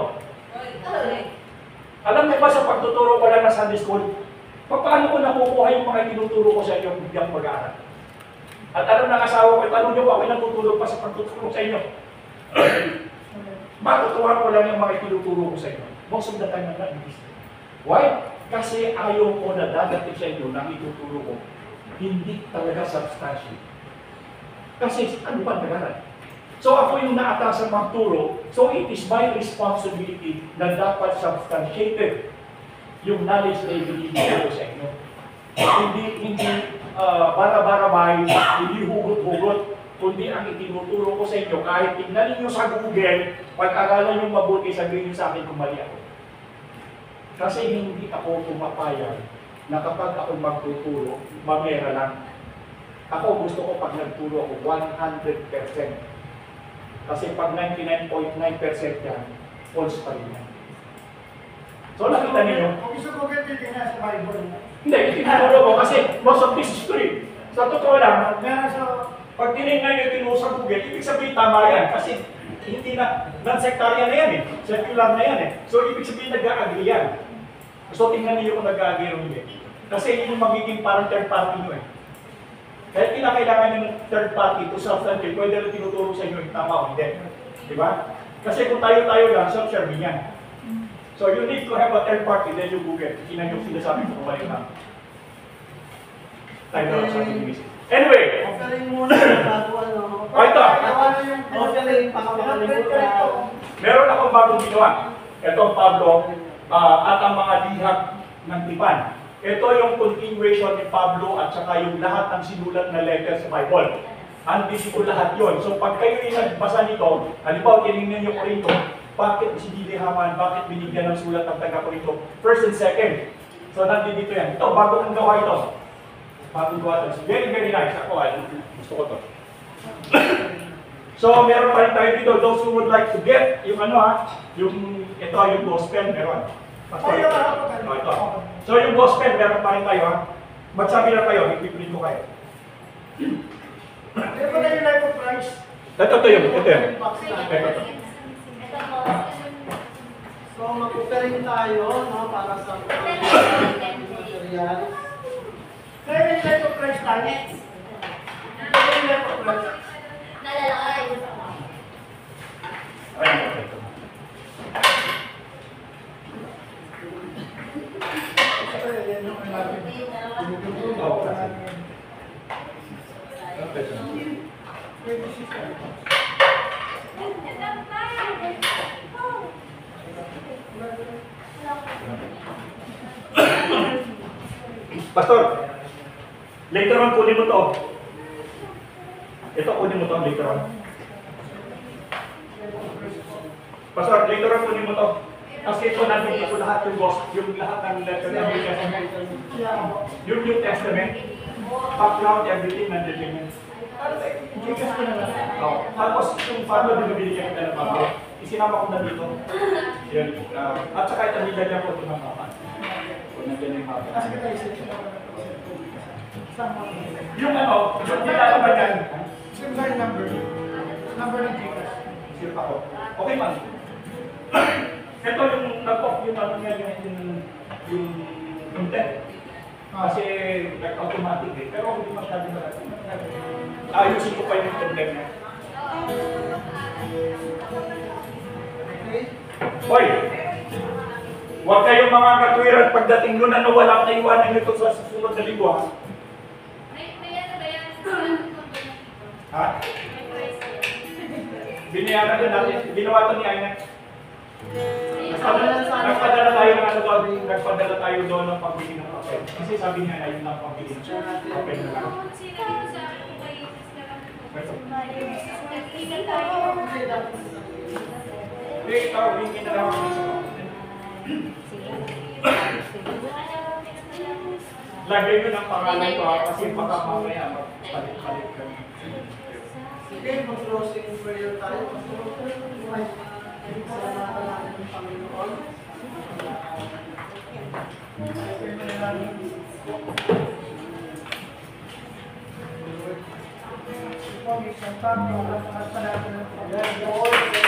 Alam niyo ba sa pagtuturo ko lang ng Sunday school, paano ko nakukuha yung mga tinuturo ko sa inyo ng bigyang pag-aaral? At alam ng asawa ko, tanong niyo ko, ako'y natutulog pa sa pagtuturo sa inyo. Matutuwa ko lang yung mga tinuturo ko sa inyo. Most of the time na lang. Why? Kasi ayaw ko na dadating sa inyo nang ituturo ko. Hindi talaga substantial. Kasi ano ba nagaran? So ako yung naatasan magturo, so it is my responsibility na dapat substantiated yung knowledge na ibinibigay ko sa inyo. Hindi bara-bara-bay, hindi hugot-hugot, kundi ang itinuturo ko sa inyo, kahit tingnan niyo sa Google, pag-aralan yung mabuti, sabihin niyo sa akin kung mali ako. Kasi hindi ako pumapayag na kapag ako magtuturo, mamera lang. Ako gusto ko pag nagturo ako 100%. Kasi pag 99.9% yan, false pa rin yan. So nakita ninyo? Kung gusto ko ganito yung nasa Bible. Hindi, itinuturo ko kasi most of this history. Sa totoo lang, pag tinignan nyo tinuro sa Google, ibig sabihin tama yan. Kasi hindi na, non-sectarian na yan eh. Secular na yan eh. So ibig sabihin nag-a-agree yan. So tingnan niyo kung nag-a-agree o hindi. Kasi yun yung magiging parang third party nyo eh. Kaya kinakailangan nyo ng third party to substantive, pwede rin tinuturo sa inyo yung tama o hindi. Di ba? Kasi kung tayo-tayo lang, self-serving yan. So you need to have a third party, then you Google. Tingnan yung sinasabi ko kumalik na. Tayo na lang sa ating misis. Anyway! Offering muna bago ano. Ito! Offering pangakalimutan. Meron akong bagong ginawa. Ito ang Pablo at ang mga liham ng tipan. Ito yung continuation ni Pablo at saka yung lahat ng sinulat na letter sa Bible. Andito ko lahat yon. So pag kayo yung nagbasa nito, halimbawa tinignan niyo Korinto, bakit sinilihaman, bakit binigyan ng sulat ng taga-Korinto? First and second. So nandito yan. Ito, bago kong gawa ito. Bagong gawa ito. Very, very nice. Ako, gusto ko to. So meron pa rin tayo dito. Those who would like to get yung yung gospel, meron. Pastor, ito. So yung gospel, meron pa rin tayo ha. Magsabi lang kayo, ipiprint ko kayo. Ito na yung life of Christ. Ito yun. So mag-offering tayo para sa material. Kaya yung life of Christ tayo. Ito yung life of Christ. Nalalakay. Pastor, later on kunin mo to. Ito kunin mo to later on. Pastor, later on kunin mo to. Kasi ito nandito ko lahat yung lahat ng letter ng New Testament. Yung New Testament, background, everything nandito yun. Tapos yung Pablo, binibigyan kita ng Pablo. Isinama ko na dito. Yan. At saka ito, nilagyan ko ito ng mapa. Nandiyan yung mapa. Yung yung nilala ba yan? Sino ba yung number? Number ng Jesus. Sure ako. Okay man. Ito yung nag-off yung yung content. Kasi automatic eh. Pero hindi masyadong malaki. Ayusin ko pa yung content niya. Hoy! Huwag kayong mga katwiran pagdating doon na walang naiwanan nito sa susunod na linggo ha? May ano ba yan? Ha? Binayaran na natin. Ginawa ito ni Aina. Nagpadala tayo doon ng pagbili ng papel. Kasi sabi niya na yun lang pagbili ng papel na lang. Eh, tawagin kita daw ako sa mga. Lagay mo ng pangalan ko kasi baka mamaya palit-palit ka. Sige, mag-closing prayer tayo. Salamatan natin ng Panginoon. Ito, may isang pang, mga pangalan ng Panginoon.